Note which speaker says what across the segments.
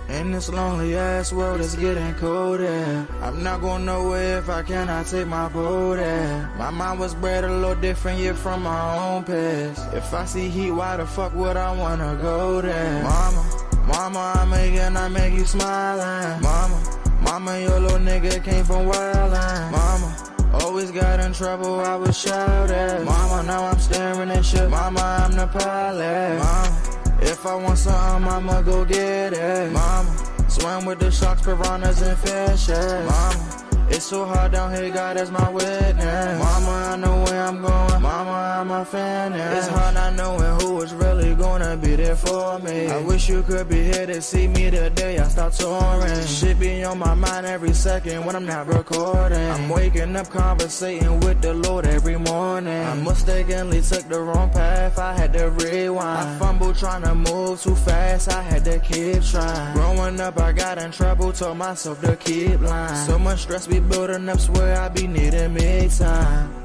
Speaker 1: In this lonely ass world, it's getting colder. I'm not going nowhere if I cannot take my boat there. My mind was bred a little different, yeah, from my own past. If I see heat, why the fuck would I wanna go there? Mama, I make you smile. Mama, your little nigga came from wildin'. Mama, always got in trouble, I was shouted. Mama, now I'm staring at shit. Mama, I'm the pilot. Mama, if I want something, I'ma go get it. Mama, swim with the sharks, piranhas, and fishes. Mama, it's so hard down here, God is my witness. Mama, I know where I'm going. Mama, I'm a fan. It's hard not knowing who is really gonna be there for me. I wish you could be here to see me the day I start touring. Shit be on my mind every second when I'm not recording. I'm waking up conversating with the Lord every morning. I mistakenly took the wrong path, I had to rewind. I fumbled trying to move too fast, I had to keep trying. Growing up, I got in trouble, told myself to keep lying. So much stress be building up, swear I be needing me time.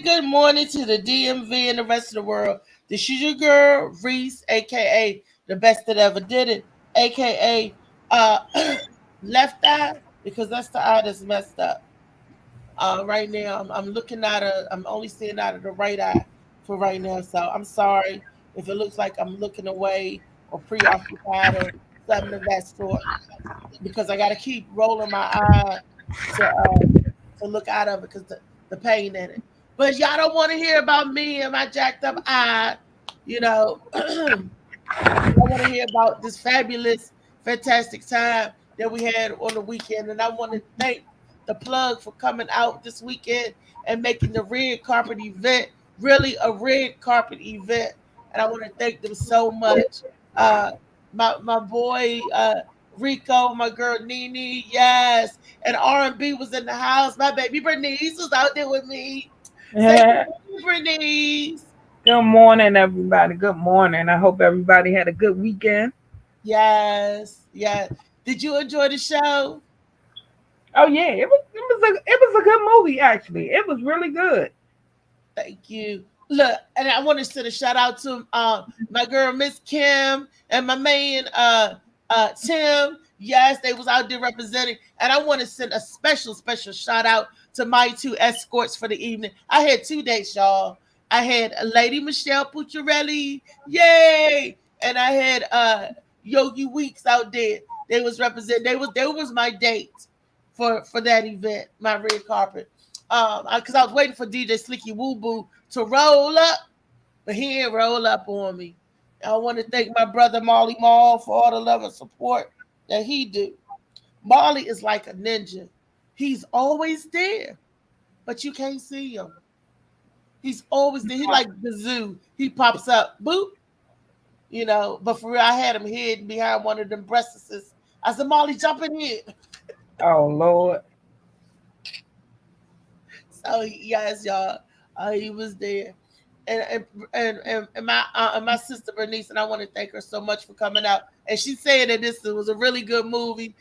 Speaker 2: Good morning to the DMV and the rest of the world. This is your girl, Reese, a.k.a. the best that ever did it, a.k.a. Left eye, because that's the eye that's messed up. Right now, I'm looking I'm only seeing out of the right eye for right now, so I'm sorry if it looks like I'm looking away or preoccupied or something of that sort, because I got to keep rolling my eye to look out of it because the pain in it. But y'all don't want to hear about me and my jacked up eye. You know, I want to hear about this fabulous, fantastic time that we had on the weekend. And I want to thank the plug for coming out this weekend and making the red carpet event really a red carpet event. And I want to thank them so much. My boy Rico, my girl Nene, yes, and R&B was in the house. My baby Bernice was out there with me. Say Bernice.
Speaker 3: Good morning, everybody. Good morning. I hope everybody had a good weekend.
Speaker 2: Yes, yeah. Did you enjoy the show?
Speaker 3: Oh yeah, it was a good movie actually. It was really good.
Speaker 2: Thank you. Look, and I want to send a shout out to my girl Miss Kim and my man Tim. Yes, they was out there representing, and I want to send a special shout out to my two escorts for the evening. I had 2 dates, y'all. I had Lady Michelle Pucciarelli, yay, and I had Yogi Weeks out there. They was represent. They was my date for that event, my red carpet. Because I was waiting for DJ Slicky Woo Boo to roll up, but he ain't roll up on me. I want to thank my brother Marley Mall for all the love and support that he do. Marley is like a ninja. He's always there, but you can't see him. He's always there. He like the zoo. He pops up, boop, But for real, I had him hidden behind one of them breastises. I said, Marley, jump in here.
Speaker 3: Oh Lord.
Speaker 2: So yes, y'all, he was there, and my sister Bernice, and I want to thank her so much for coming out. And she said that this was a really good movie.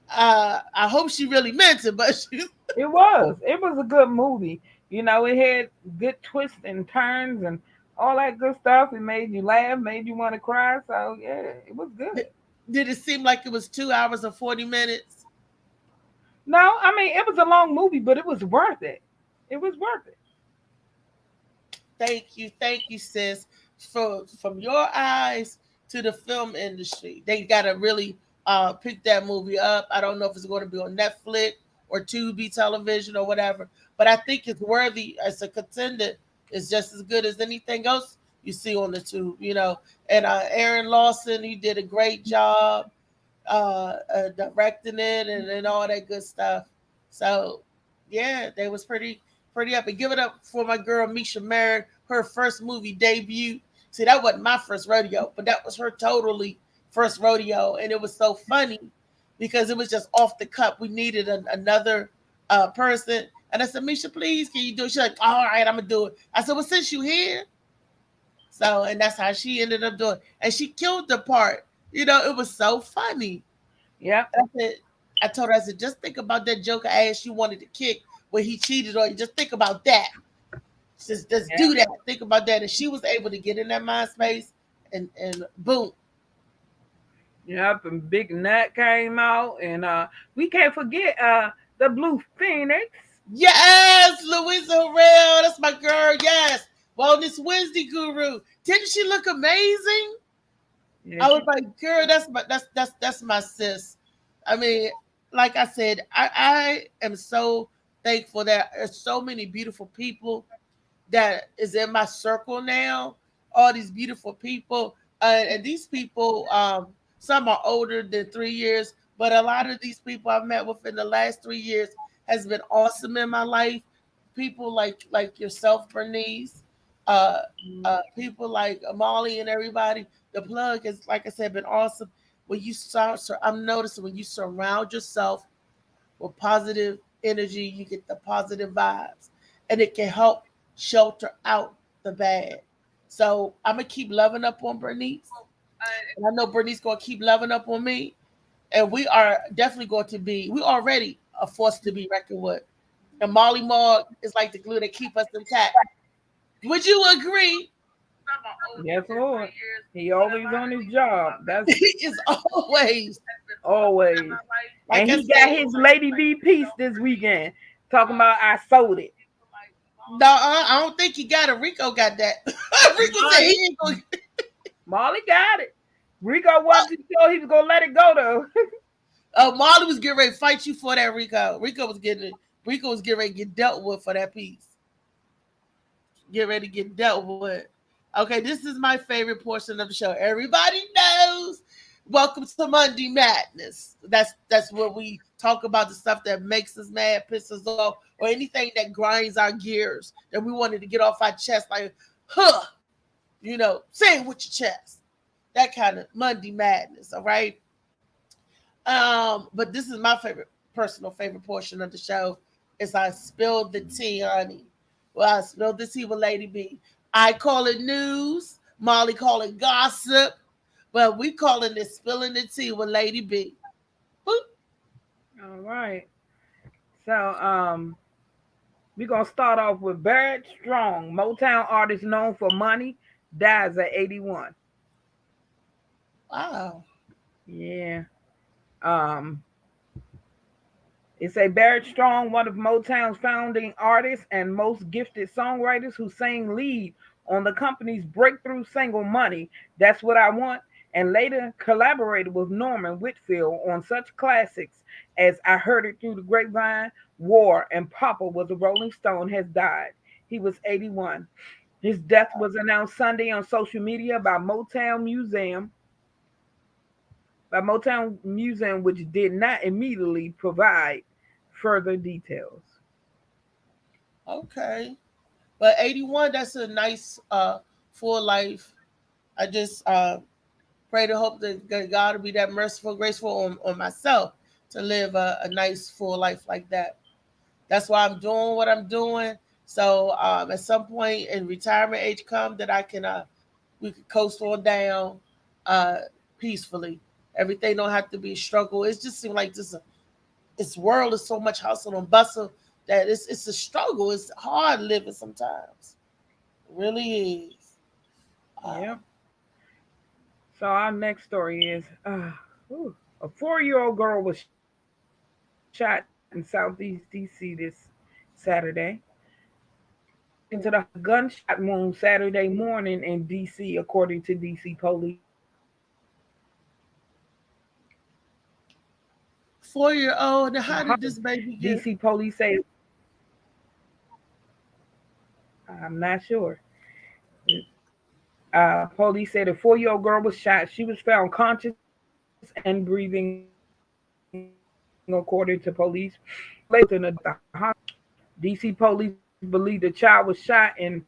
Speaker 2: I hope she really meant it, but she.
Speaker 3: It was a good movie. It had good twists and turns and all that good stuff. It made you laugh, made you want to cry. So yeah, it was good.
Speaker 2: Did it seem like it was 2 hours and 40 minutes?
Speaker 3: No, I mean it was a long movie, but it was worth it. It was worth it.
Speaker 2: Thank you, sis. From your eyes to the film industry, they gotta really pick that movie up. I don't know if it's going to be on Netflix or Tubi television or whatever, but I think it's worthy as a contender. It's just as good as anything else you see on the tube, And Aaron Lawson, he did a great job directing it and all that good stuff. So yeah, they was pretty Pretty up and give it up for my girl Misha Merritt, her first movie debut. See, that wasn't my first rodeo, but that was her totally first rodeo, and it was so funny because it was just off the cup. We needed another person, and I said, Misha, please, can you do it? She's like, all right, I'm gonna do it. I said, well, since you here, so and that's how she ended up doing, and she killed the part. It was so funny.
Speaker 3: Yep.
Speaker 2: I told her, I said, just think about that Joker ass you wanted to kick when he cheated on you. Just think about that. Just do that. Think about that. And she was able to get in that mind space and boom.
Speaker 3: Yep, and Big Nut came out, and we can't forget the Blue Phoenix.
Speaker 2: Yes, Louisa Harrell. That's my girl. Yes. Wellness Wednesday guru. Didn't she look amazing? Yeah, I was like, girl, that's my sis. I mean, like I said, I am so thankful that there's so many beautiful people that is in my circle now. All these beautiful people, and these people, some are older than 3 years, but a lot of these people I've met within the last 3 years has been awesome in my life. People like yourself, Bernice, people like Molly and everybody. The plug is, like I said, been awesome. When you start, so I'm noticing when you surround yourself with positive energy, you get the positive vibes, and it can help shelter out the bad. So I'm gonna keep loving up on Bernice, and I know Bernice gonna keep loving up on me, and we are definitely going to be. We already a force to be reckoned with, and Molly Mogg is like the glue that keep us intact. Would you agree?
Speaker 3: Yes, Lord. He always on his job. That's
Speaker 2: he is always.
Speaker 3: Like and he got his Lady B piece this weekend. Talking about I sold it.
Speaker 2: No, I don't think he got it. Rico got that. Rico said he ain't going.
Speaker 3: Molly got it. Rico wasn't sure he was gonna let it go though.
Speaker 2: Molly was getting ready to fight you for that, Rico. Rico was getting ready to get dealt with for that piece. Get ready to get dealt with. Okay, this is my favorite portion of the show. Everybody knows. Welcome to Monday Madness. That's where we talk about the stuff that makes us mad, pisses us off, or anything that grinds our gears that we wanted to get off our chest, like, say it with your chest. That kind of Monday Madness, all right? But this is my personal favorite portion of the show, is I spilled the tea, honey. Well, I spilled the tea with Lady B. I call it news. Molly call it gossip. But we calling it spilling the tea with Lady B. Boop.
Speaker 3: All right. So we're gonna start off with Barrett Strong, Motown artist known for money, dies at 81.
Speaker 2: Wow.
Speaker 3: Yeah. It's a Barrett Strong, one of Motown's founding artists and most gifted songwriters, who sang lead on the company's breakthrough single Money, That's What I Want, and later collaborated with Norman Whitfield on such classics as I Heard It Through the Grapevine, War, and Papa Was a Rolling Stone, has died. He was 81. His death was announced Sunday on social media by Motown Museum, which did not immediately provide further details.
Speaker 2: Okay. But 81, that's a nice full life. I just pray to hope that God will be that merciful, graceful on myself to live a nice full life like that. That's why I'm doing what I'm doing. So at some point in retirement age come that I can we could coast on down peacefully. Everything don't have to be a struggle. It just seems like this world is so much hustle and bustle that it's a struggle. It's hard living sometimes. It really is.
Speaker 3: Yeah. So our next story is a 4-year-old girl was shot in Southeast DC this Saturday. Into the gunshot wound Saturday morning in DC, according to DC police.
Speaker 2: 4-year-old. How did this baby get?
Speaker 3: DC police say, I'm not sure. Police said a 4-year-old girl was shot. She was found conscious and breathing, according to police. Later in the DC police believe the child was shot in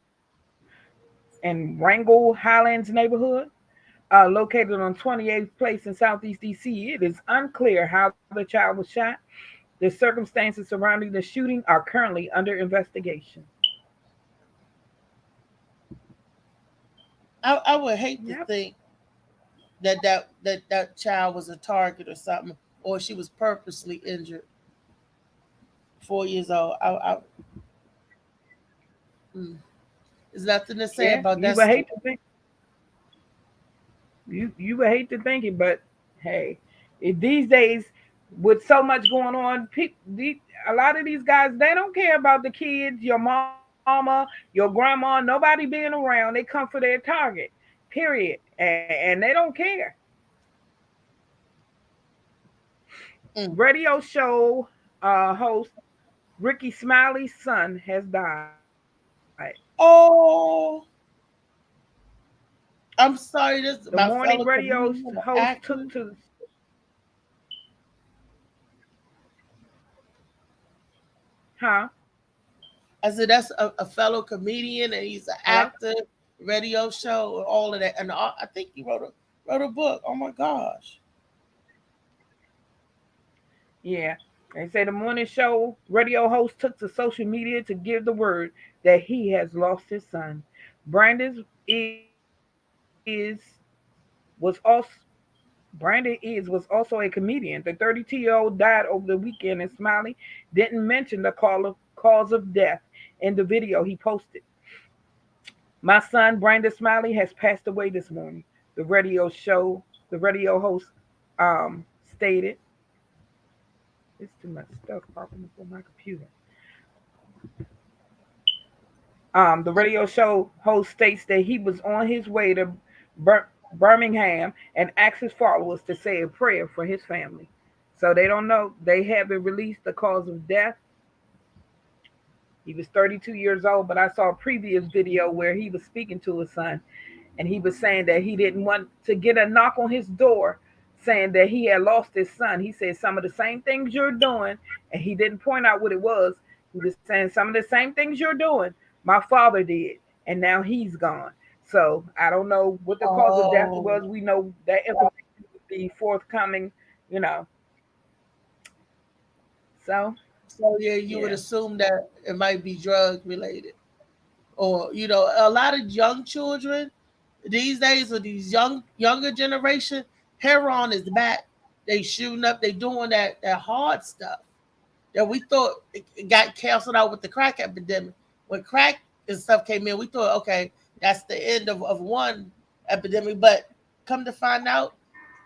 Speaker 3: Wrangell Highlands neighborhood, located on 28th Place in Southeast DC. It is unclear how the child was shot. The circumstances surrounding the shooting are currently under investigation.
Speaker 2: I would hate to
Speaker 3: Yep.
Speaker 2: think that child was a target or something, or she was purposely injured. 4 years old. Mm. There's nothing to say
Speaker 3: Yeah,
Speaker 2: about
Speaker 3: you
Speaker 2: that
Speaker 3: would
Speaker 2: story.
Speaker 3: hate to think you would hate to think it, but hey, these days with so much going on, a lot of these guys they don't care about the kids, your mama, your grandma, nobody being around. They come for their target, period, and they don't care.
Speaker 2: Mm.
Speaker 3: Radio show host Ricky Smiley's son has died.
Speaker 2: Oh, I'm sorry.
Speaker 3: The
Speaker 2: This is
Speaker 3: morning
Speaker 2: my fellow
Speaker 3: radio
Speaker 2: comedian,
Speaker 3: host took
Speaker 2: actor.
Speaker 3: to, huh?
Speaker 2: I said that's a fellow comedian, and he's an
Speaker 3: Hello?
Speaker 2: actor, radio show, and all of that. And I think he wrote a book. Oh my gosh.
Speaker 3: Yeah. They say the morning show radio host took to social media to give the word that he has lost his son. Brandon was also was also a comedian. The 32-year-old died over the weekend, and Smiley didn't mention the cause of death in the video he posted. My son Brandon Smiley has passed away this morning. The radio host stated. It's too much stuff popping up on my computer. The radio show host states that he was on his way to Birmingham and asked his followers to say a prayer for his family. So they don't know. They haven't released the cause of death. He was 32 years old, but I saw a previous video where he was speaking to his son, and he was saying that he didn't want to get a knock on his door saying that he had lost his son. He said some of the same things you're doing, and he didn't point out what it was. He was saying some of the same things you're doing, my father did, and now he's gone. So I don't know what the cause of death
Speaker 2: Oh,
Speaker 3: was. We know that information would be forthcoming, you know. So
Speaker 2: so yeah, you would
Speaker 3: yeah,
Speaker 2: assume that it might be drug related, or a lot of young children these days, or these younger generation, heroin is back. They shooting up. They doing that hard stuff that we thought it got canceled out with the crack epidemic. When crack and stuff came in, we thought, okay, that's the end of one epidemic. But come to find out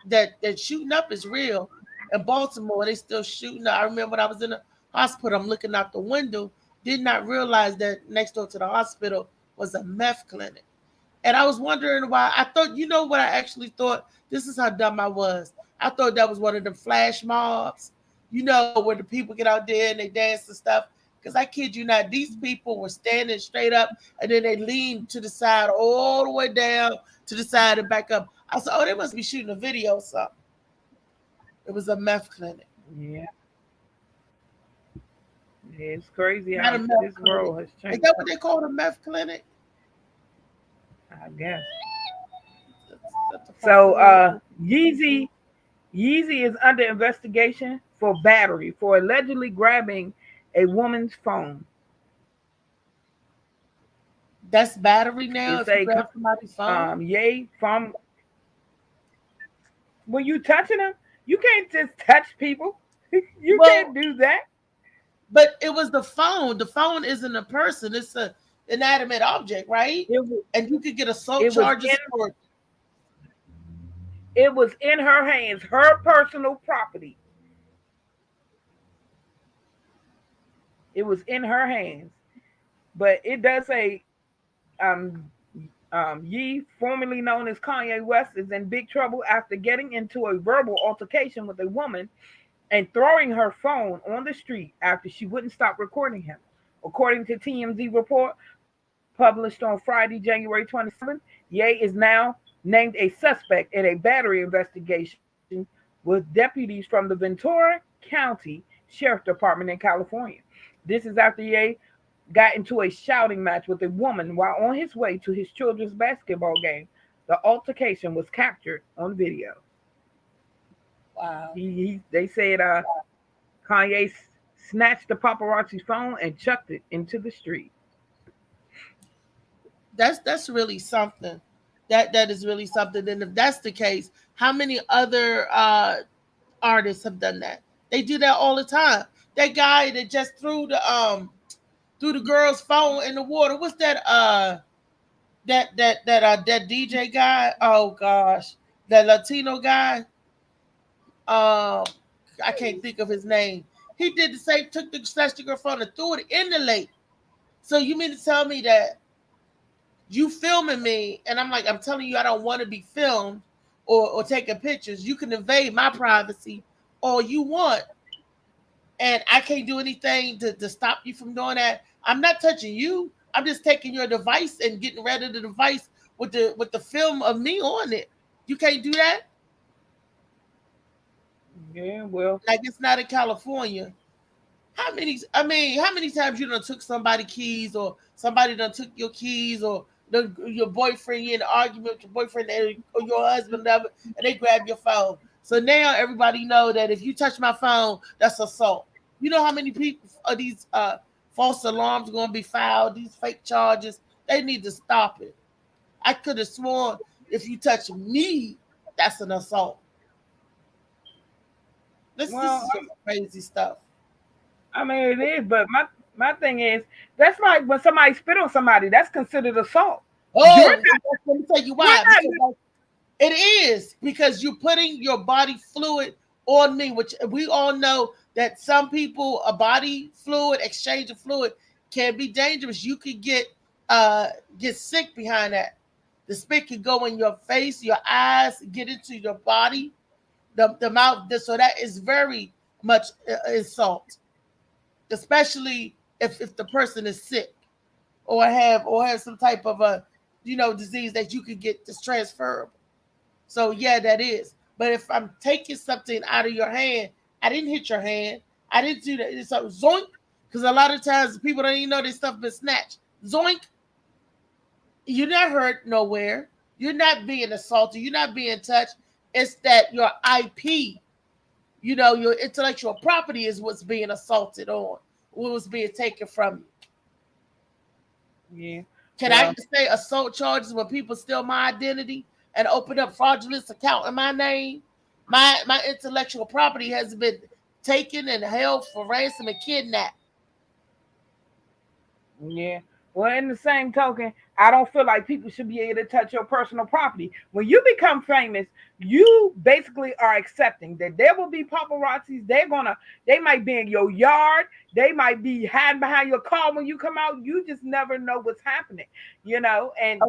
Speaker 2: that shooting up is real. In Baltimore, they still shooting up. I remember when I was in the hospital, I'm looking out the window, did not realize that next door to the hospital was a meth clinic. And I was wondering why. I thought, you know what I actually thought? This is how dumb I was. I thought that was one of the flash mobs, where the people get out there and they dance and stuff. Because I kid you not, these people were standing straight up and then they leaned to the side all the way down to the side and back up. I said, oh, they must be shooting a video or something. It was a meth clinic.
Speaker 3: yeah, it's crazy
Speaker 2: Not
Speaker 3: how
Speaker 2: a meth
Speaker 3: this
Speaker 2: clinic.
Speaker 3: world has
Speaker 2: Is
Speaker 3: changed.
Speaker 2: that what they call a meth clinic?
Speaker 3: I guess.
Speaker 2: That's a
Speaker 3: So
Speaker 2: possibility.
Speaker 3: Yeezy is under investigation for battery for allegedly grabbing a woman's phone.
Speaker 2: That's battery now.
Speaker 3: It's
Speaker 2: If you
Speaker 3: a
Speaker 2: grab somebody's phone,
Speaker 3: Ye from when you touching them, you can't just touch people. You can't
Speaker 2: well,
Speaker 3: do that.
Speaker 2: but it was the phone. The phone isn't a person; it's a inanimate object, right?
Speaker 3: It was
Speaker 2: And you could get assault
Speaker 3: it was in
Speaker 2: charges for.
Speaker 3: it was in her hands, her personal property. It was in her hands. But it does say um Ye, formerly known as Kanye West, is in big trouble after getting into a verbal altercation with a woman and throwing her phone on the street after she wouldn't stop recording him. According to TMZ report published on Friday, January 27th, Ye is now named a suspect in a battery investigation with deputies from the Ventura County Sheriff Department in California. This is after Ye got into a shouting match with a woman while on his way to his children's basketball game. The altercation was captured on video.
Speaker 2: Wow.
Speaker 3: They said Kanye snatched the paparazzi's phone and chucked it into the street.
Speaker 2: That's really something. That is really something. And if that's the case, how many other artists have done that? They do that all the time. That guy that just threw the girl's phone in the water. What's that that DJ guy? Oh gosh, that Latino guy. I can't think of his name. He did the same, took the snatched the girl phone and threw it in the lake. So you mean to tell me that you filming me, and I'm telling you I don't want to be filmed or taking pictures. You can invade my privacy all you want, and I can't do anything to stop you from doing that. I'm not touching you. I'm just taking your device and getting rid of the device with the film of me on it. You can't do that.
Speaker 3: Yeah, well,
Speaker 2: Like it's not in California. How many times you done took somebody keys, or somebody done took your keys, or your boyfriend, you in an argument with your boyfriend or your husband, whatever, and they grab your phone. So now everybody know that if you touch my phone, that's assault. You know how many people are these false alarms going to be filed, these fake charges? They need to stop it. I could have sworn if you touch me, that's an assault. This is just crazy stuff.
Speaker 3: I mean, it is, but my thing is, that's like when somebody spit on somebody, that's considered assault.
Speaker 2: Oh, let me tell you why. Because it is, because you're putting your body fluid on me, which we all know that some people, a body fluid, exchange of fluid can be dangerous. You could get sick behind that. The spit can go in your face, your eyes, get into your body, the mouth. So that is very much assault, especially if the person is sick or have some type of a disease that you could get that's transferable. So yeah, that is. But if I'm taking something out of your hand, I didn't hit your hand. I didn't do that. It's a zoink. Because a lot of times people don't even know their stuff been snatched. Zoink. You're not hurt nowhere. You're not being assaulted. You're not being touched. It's that your IP, your intellectual property is what's being assaulted on, what was being taken from you.
Speaker 3: Yeah.
Speaker 2: Can I just say assault charges when people steal my identity and open up fraudulent account in my name? My intellectual property has been taken and held for ransom and kidnapped.
Speaker 3: Yeah. Well, in the same token, I don't feel like people should be able to touch your personal property. When you become famous, you basically are accepting that there will be paparazzis. They might be in your yard. They might be hiding behind your car when you come out. You just never know what's happening, And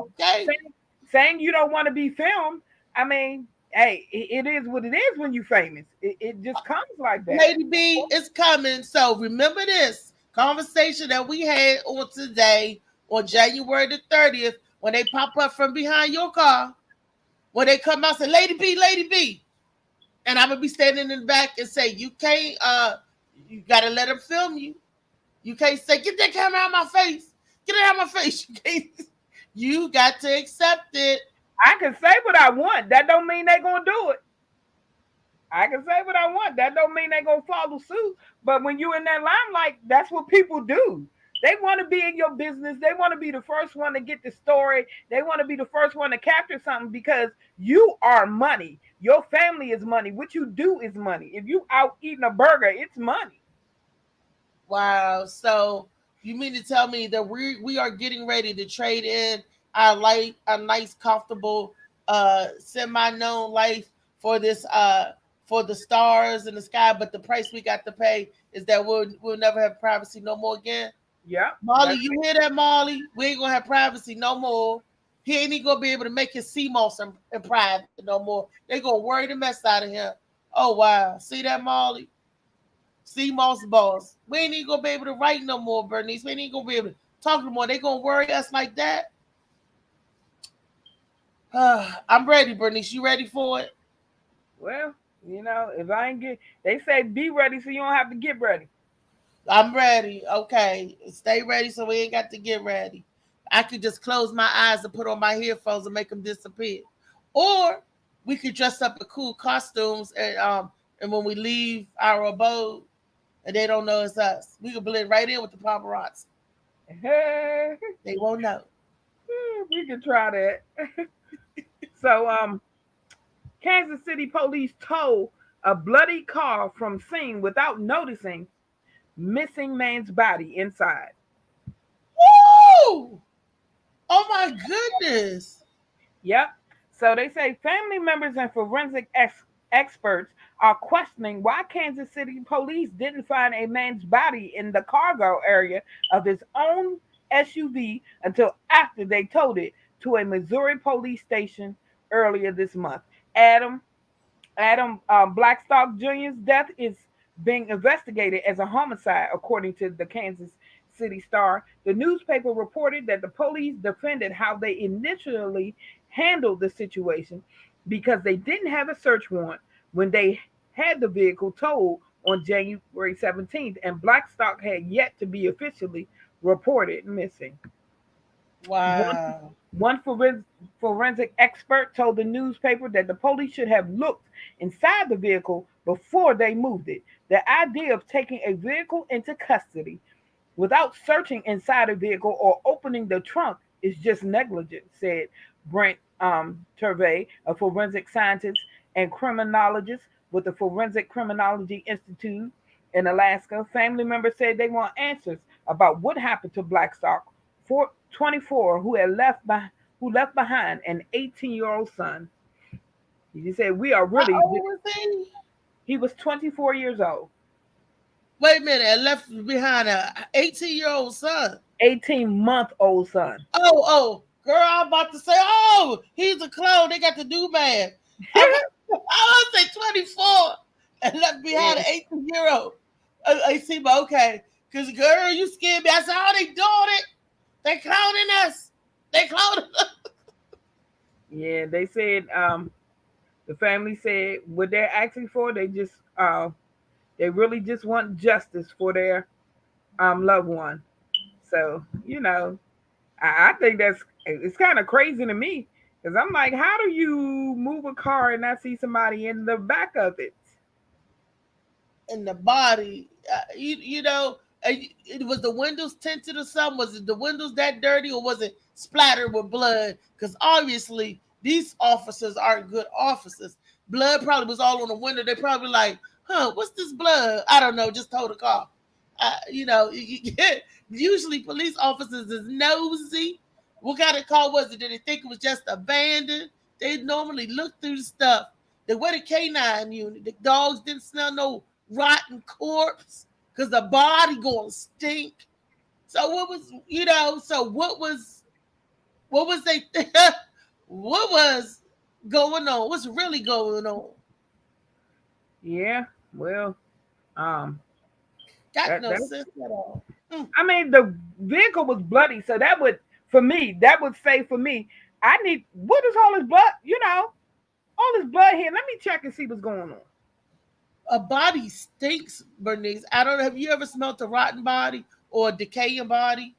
Speaker 3: saying you don't want to be filmed, I mean, hey, it is what it is when you're famous. It just comes like that.
Speaker 2: Lady B, it's coming. So remember this conversation that we had on today on January the 30th, when they pop up from behind your car, when they come out and say, Lady B. And I'm going to be standing in the back and say, you can't, you got to let them film you. You can't say, get that camera out of my face. Get it out of my face. You got to accept it.
Speaker 3: I can say what I want. That don't mean they're going to do it. I can say what I want. That don't mean they're going to follow suit. But when you're in that limelight, that's what people do. They want to be in your business. They want to be the first one to get the story. They want to be the first one to capture something because you are money. Your family is money. What you do is money. If you out eating a burger, it's money.
Speaker 2: Wow. So you mean to tell me that we are getting ready to trade in our life, a nice, comfortable, semi-known life for this for the stars in the sky, but the price we got to pay is that we'll never have privacy no more again?
Speaker 3: Yeah.
Speaker 2: Marley, you hear that, Marley? We ain't gonna have privacy no more. He ain't even gonna be able to make his CMOS in private no more. They gonna worry the mess out of him. Oh wow. See that, Marley? CMOS boss. We ain't even gonna be able to write no more, Bernice. We ain't even gonna be able to talk no more. They gonna worry us like that. I'm ready, Bernice. You ready for it?
Speaker 3: Well, if I ain't they say be ready so you don't have to get ready.
Speaker 2: I'm ready. Okay. Stay ready so we ain't got to get ready. I could just close my eyes and put on my headphones and make them disappear. Or we could dress up in cool costumes and when we leave our abode and they don't know it's us, we could blend right in with the paparazzi. They won't know.
Speaker 3: We could try that. So, Kansas City police towed a bloody car from scene without noticing missing man's body inside.
Speaker 2: Woo! Oh my goodness.
Speaker 3: Yep. So they say family members and forensic experts are questioning why Kansas City police didn't find a man's body in the cargo area of his own SUV until after they towed it to a Missouri police station earlier this month. Adam Blackstock Jr.'s death is being investigated as a homicide, according to the Kansas City Star. The newspaper reported that the police defended how they initially handled the situation because they didn't have a search warrant when they had the vehicle towed on January 17th, and Blackstock had yet to be officially reported missing.
Speaker 2: Wow.
Speaker 3: One forensic expert told the newspaper that the police should have looked inside the vehicle before they moved it. The idea of taking a vehicle into custody without searching inside a vehicle or opening the trunk is just negligent, said Brent Turvey, a forensic scientist and criminologist with the Forensic Criminology Institute in Alaska. Family members said they want answers about what happened to Blackstock, 24, who left behind an 18-year-old son. He said, "We are really."
Speaker 2: How old was he?
Speaker 3: He was 24 years old.
Speaker 2: Wait a minute, and left behind a 18-year-old son.
Speaker 3: 18-month-old son.
Speaker 2: Oh, girl, I'm about to say, oh, he's a clone. They got the new man. I was say 24 and left behind an 18-year-old. I see, but okay. Because, girl, you scared me. I said, oh, they doing it. They cloning us. They cloning us.
Speaker 3: Yeah, they said, the family said what they're asking for, they really just want justice for their loved one. So, I think it's kind of crazy to me because I'm like, how do you move a car and not see somebody in the back of it?
Speaker 2: In the body, it was the windows tinted or something. Was it the windows that dirty or was it splattered with blood? Because obviously these officers aren't good officers. Blood probably was all on the window. They probably like, what's this blood? I don't know. Just tow the car. Usually police officers is nosy. What kind of car was it? Did they think it was just abandoned? They normally look through the stuff. They were the K9 unit. The dogs didn't smell no rotten corpse because the body gonna stink. So what was what was going on? What's really going on?
Speaker 3: Yeah, well,
Speaker 2: got no sense at all.
Speaker 3: I mean, the vehicle was bloody, so that would say for me, what is all this blood? All this blood here. Let me check and see what's going on.
Speaker 2: A body stinks, Bernice. I don't know. Have you ever smelled a rotten body or a decaying body?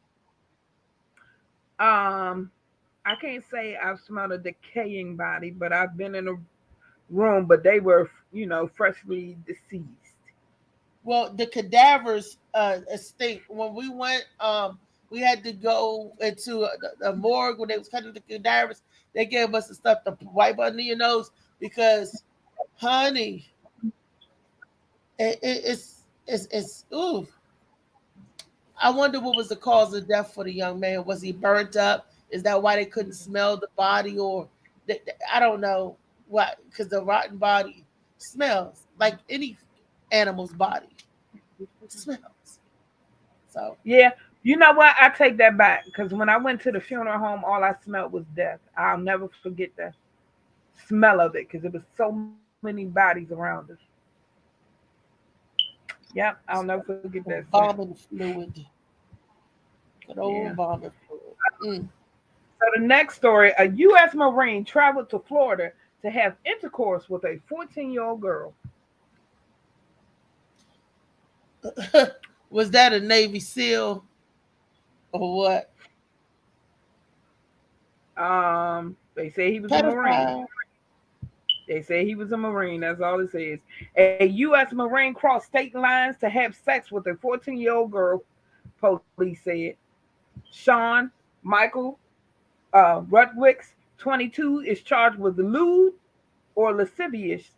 Speaker 3: I can't say I've smelled a decaying body, but I've been in a room, but they were, freshly deceased.
Speaker 2: Well, the cadavers stink. When we went, we had to go into the morgue when they was cutting the cadavers. They gave us the stuff to wipe under your nose because, honey, it's ooh. I wonder what was the cause of death for the young man. Was he burnt up? Is that why they couldn't smell the body, or I don't know why? Because the rotten body smells like any animal's body. It smells. So
Speaker 3: yeah, you know what? I take that back because when I went to the funeral home, all I smelled was death. I'll never forget the smell of it because there was so many bodies around us. Yep, I'll never forget that.
Speaker 2: Bombing fluid. Good old bombing fluid.
Speaker 3: So the next story, a U.S. Marine traveled to Florida to have intercourse with a 14-year-old girl.
Speaker 2: Was that a Navy SEAL or what?
Speaker 3: They say he was a Marine.
Speaker 2: Pedophile.
Speaker 3: They say he was a Marine. That's all it says. A U.S. Marine crossed state lines to have sex with a 14-year-old girl, police said. Sean Michael Rutwicks, 22, is charged with lewd or lascivious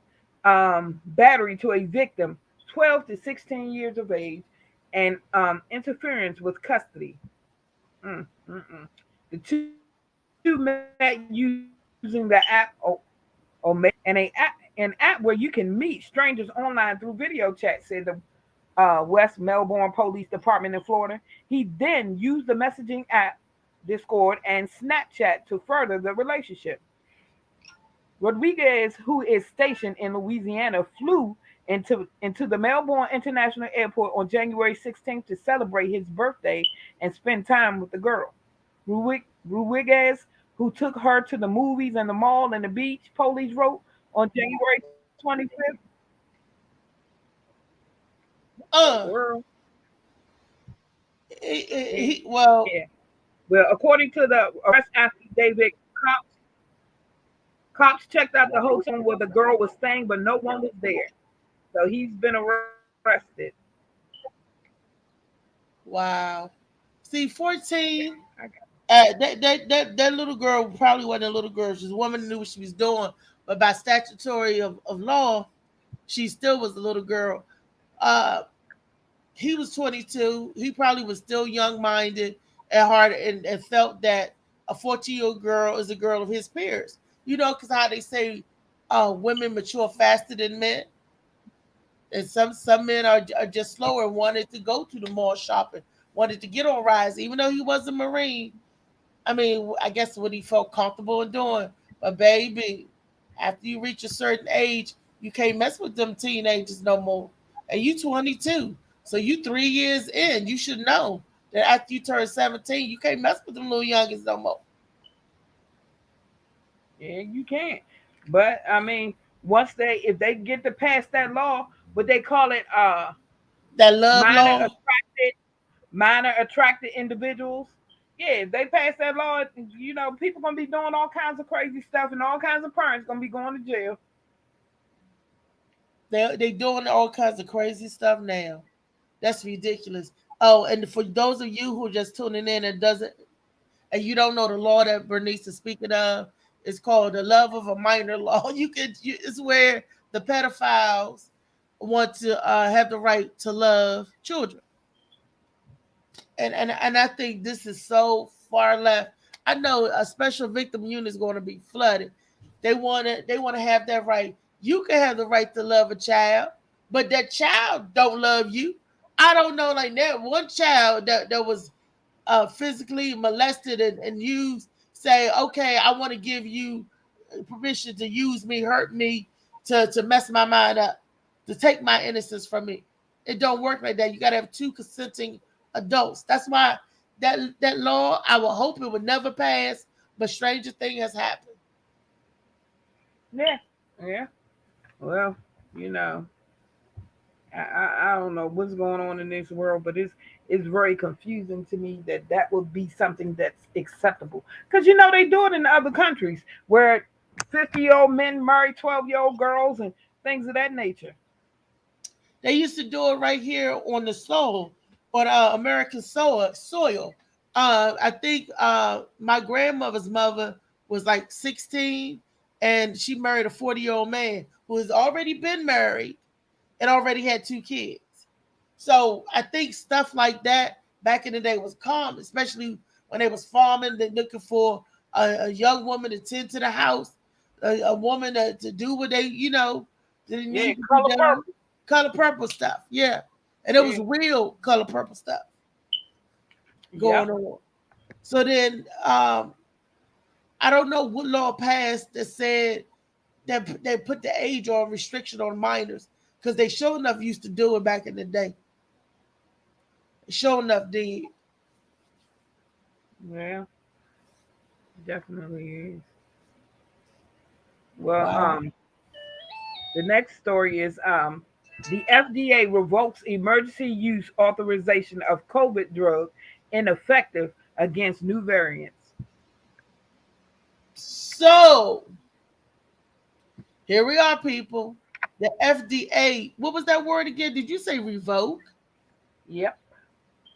Speaker 3: battery to a victim, 12 to 16 years of age, and interference with custody. The two met using the app Omegle, an app where you can meet strangers online through video chat, said the West Melbourne Police Department in Florida. He then used the messaging app Discord and Snapchat to further the relationship. Rodriguez, who is stationed in Louisiana, flew into the Melbourne International Airport on January 16th to celebrate his birthday and spend time with the girl. Rodriguez, who took her to the movies and the mall and the beach, police wrote on January 25th.
Speaker 2: Uh,
Speaker 3: Well,
Speaker 2: well,
Speaker 3: yeah. Well, according to the arrest affidavit, cops checked out the hotel where the girl was staying, but no one was there. So he's been arrested.
Speaker 2: wow. See, 14.
Speaker 3: I got
Speaker 2: That little girl probably wasn't a little girl. She's a woman who knew what she was doing, but by statutory of law, she still was a little girl. Uh, he was 22. He probably was still young minded at heart and felt that a 14-year-old girl is a girl of his peers. You know, because how they say women mature faster than men. And some men are just slower and wanted to go to the mall shopping, wanted to get on rides, even though he was a Marine. I mean, I guess what he felt comfortable in doing. But baby, after you reach a certain age, you can't mess with them teenagers no more. And you 22. So you 3 years in. You should know that after you turn 17, you can't mess with them little youngins no more.
Speaker 3: Yeah, you can't. But I mean, once if they get to pass that law, what they call it,
Speaker 2: That love
Speaker 3: minor
Speaker 2: law.
Speaker 3: attracted, minor attracted individuals. Yeah, if they pass that law, people gonna be doing all kinds of crazy stuff, and all kinds of parents gonna be going to jail.
Speaker 2: They doing all kinds of crazy stuff now. That's ridiculous. Oh, and for those of you who are just tuning in and you don't know the law that Bernice is speaking of, it's called the love of a minor law. It's where the pedophiles want to have the right to love children, and I think this is so far left. I know a special victim unit is going to be flooded. They want to have that right. You can have the right to love a child, but that child don't love you. I don't know, like that one child that was physically molested and used, say, okay, I want to give you permission to use me, hurt me, to mess my mind up, to take my innocence from me. It don't work like that. You got to have two consenting adults. That's why that law, I would hope it would never pass, but stranger thing has happened.
Speaker 3: Yeah, yeah. Well, you know, I don't know what's going on in this world, but it's very confusing to me that would be something that's acceptable. Because they do it in other countries where 50-year-old men marry 12-year-old girls and things of that nature.
Speaker 2: They used to do it right here on the soil, on American soil. I think my grandmother's mother was like 16, and she married a 40-year-old man who has already been married and already had two kids. So I think stuff like that back in the day was common, especially when they was farming, they looking for a young woman to tend to the house, a woman to do what they
Speaker 3: Yeah,
Speaker 2: need to be
Speaker 3: color
Speaker 2: done.
Speaker 3: purple.
Speaker 2: Color purple stuff, yeah. And it was
Speaker 3: Yeah.
Speaker 2: real color purple stuff going
Speaker 3: Yep.
Speaker 2: on. So then I don't know what law passed that said that they put the age or restriction on minors, because they sure enough used to do it back in the day. Sure enough did.
Speaker 3: Yeah, definitely is. Well,
Speaker 2: Wow.
Speaker 3: the next story is The FDA revokes emergency use authorization of COVID drug ineffective against new variants.
Speaker 2: So here we are, people. The FDA. What was that word again? Did you say revoke?
Speaker 3: Yep.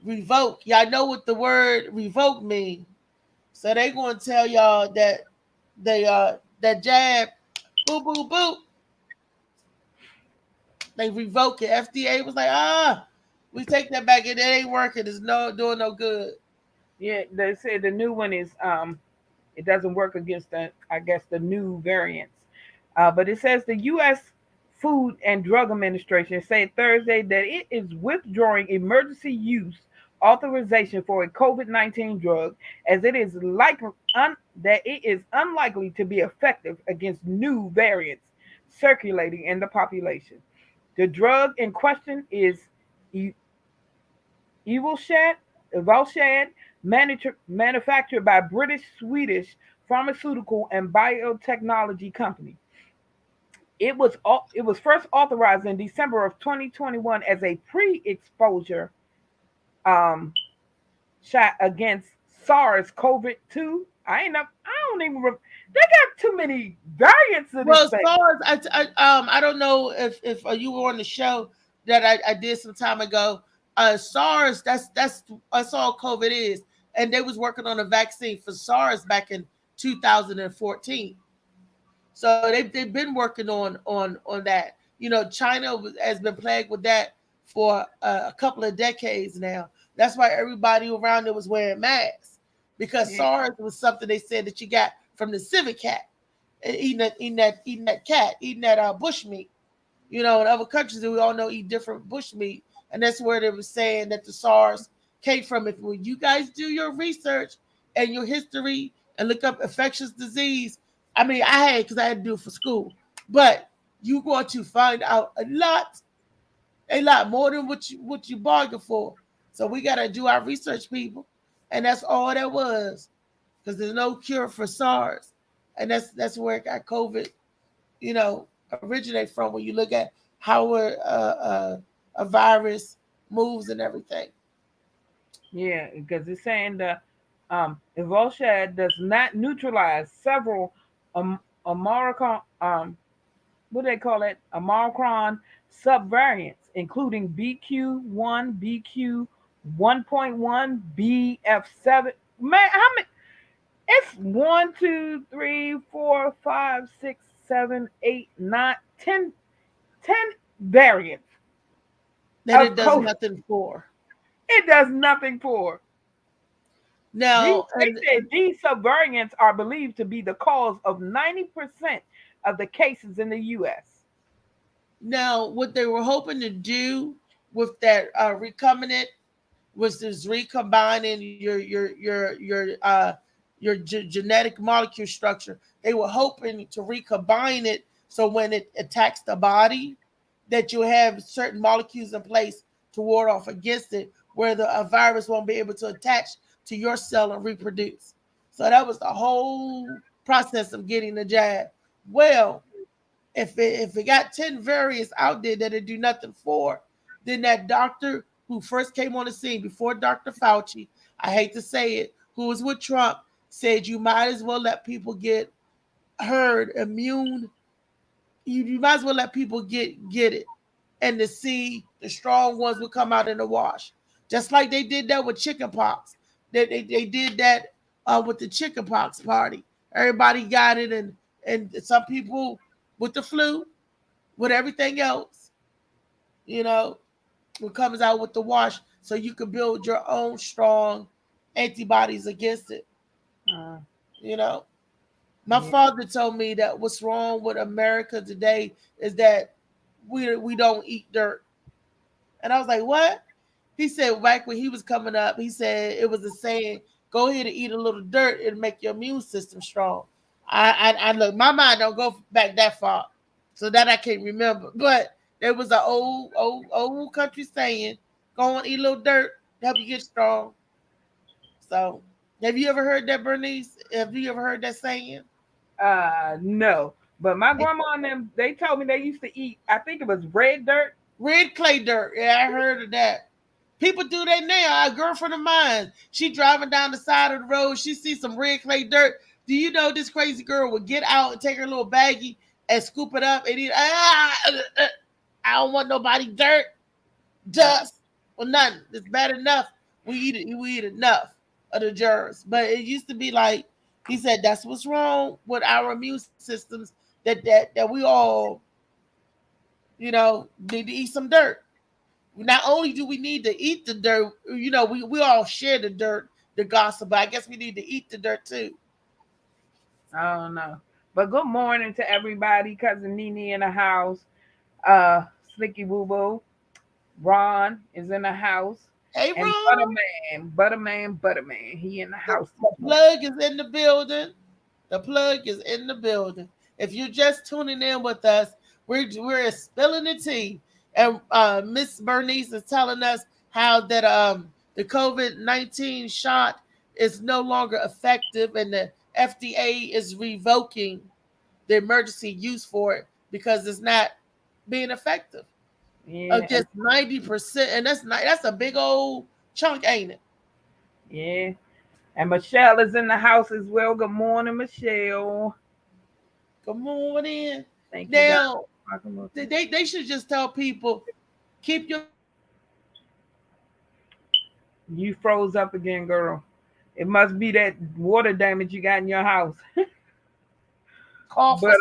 Speaker 2: Revoke. Y'all know what the word revoke means. So they gonna tell y'all that that jab, boo boo boo, they revoke it. FDA was like, we take that back. It ain't working. It's no doing no good.
Speaker 3: Yeah, they said the new one is it doesn't work against the, I guess, the new variants. But it says the U.S. Food and Drug Administration said Thursday that it is withdrawing emergency use authorization for a COVID-19 drug, as it is that it is unlikely to be effective against new variants circulating in the population. The drug in question is e- Evolshad, manufactured by British Swedish pharmaceutical and biotechnology company. It was first authorized in December of 2021 as a pre-exposure um, shot against SARS-CoV-2. I don't even. They got too many variants of
Speaker 2: Well,
Speaker 3: this
Speaker 2: as
Speaker 3: thing.
Speaker 2: far as I don't know if you were on the show that I did some time ago. SARS, that's all COVID is, and they was working on a vaccine for SARS back in 2014. So they've been working on that. You know, China has been plagued with that for a couple of decades now. That's why everybody around there was wearing masks, because
Speaker 3: Yeah,
Speaker 2: SARS was something they said that you got from the civet cat, eating that cat, eating that bush meat. You know, in other countries we all know eat different bush meat, and that's where they were saying that the SARS came from. If when you guys do your research and your history and look up infectious disease, I mean, I had because I had to do it for school, but you going to find out a lot more than what you bargained for. So we gotta do our research, people, and that's all that was, because there's no cure for SARS, and that's where it got COVID, you know, originate from. When you look at how a virus moves and everything.
Speaker 3: yeah, because it's saying that Evolshad does not neutralize several Omicron, what do they call it? Omicron subvariants, including BQ1, BQ1.1, BF7. Man, how many? It's 1, 2, 3, 4, 5, 6, 7, 8, 9, 10 variants
Speaker 2: That
Speaker 3: of
Speaker 2: it does
Speaker 3: COVID.
Speaker 2: nothing for.
Speaker 3: It does nothing for.
Speaker 2: Now,
Speaker 3: They
Speaker 2: and
Speaker 3: said these subvariants are believed to be the cause of 90% of the cases in the U.S.
Speaker 2: now what they were hoping to do with that recombinant was this recombining your genetic molecule structure. They were hoping to recombine it so when it attacks the body, that you have certain molecules in place to ward off against it, where the a virus won't be able to attach to your cell and reproduce. So that was the whole process of getting the jab. Well, if it got 10 variants out there that it do nothing for, then that doctor who first came on the scene before Dr. Fauci, I hate to say it, who was with Trump, said you might as well let people get herd immune. You might as well let people get it, and to see the strong ones will come out in the wash, just like they did that with chickenpox. They did that with the chickenpox party. Everybody got it, and some people with the flu, with everything else, you know, what comes out with the wash, so you can build your own strong antibodies against it.
Speaker 3: Uh,
Speaker 2: You know, my
Speaker 3: yeah.
Speaker 2: father told me that what's wrong with America today is that we don't eat dirt. And I was like, what? He said back when he was coming up, he said it was a saying, go ahead and eat a little dirt, it'll make your immune system strong. I look, my mind don't go back that far. So that I can't remember. But there was an old country saying, go and eat a little dirt, help you get strong. So have you ever heard that, Bernice? Have you ever heard that saying?
Speaker 3: No. But my grandma and them, they told me they used to eat, I think it was red dirt.
Speaker 2: Red clay dirt. Yeah, I heard of that. People do that now. A girlfriend of mine, she driving down the side of the road. She sees some red clay dirt. Do you know this crazy girl would get out and take her little baggie and scoop it up and eat? I don't want nobody dirt, dust, or nothing. It's bad enough. We eat it. We eat enough of the germs. But it used to be like he said. That's what's wrong with our immune systems. That we all, need to eat some dirt. Not only do we need to eat the dirt, we all share the dirt, the gossip, but I guess we need to eat the dirt too.
Speaker 3: I don't know. But good morning to everybody. Cousin Nene in the house. Slicky Boo Boo. Ron is in the house.
Speaker 2: Hey,
Speaker 3: And
Speaker 2: Ron.
Speaker 3: Butterman. He in the house.
Speaker 2: The plug is in the building. The plug is in the building. If you're just tuning in with us, we're spilling the tea, and Miss Bernice is telling us how that the COVID-19 shot is no longer effective, and the FDA is revoking the emergency use for it because it's not being effective.
Speaker 3: Yeah.
Speaker 2: Just 90%, and that's a big old chunk, ain't it?
Speaker 3: Yeah. And Michelle is in the house as well. Good morning, Michelle.
Speaker 2: Good morning.
Speaker 3: Thank you, guys.
Speaker 2: Now, they should just tell people keep your
Speaker 3: You froze up again, girl. It must be that water damage you got in your house.
Speaker 2: cough or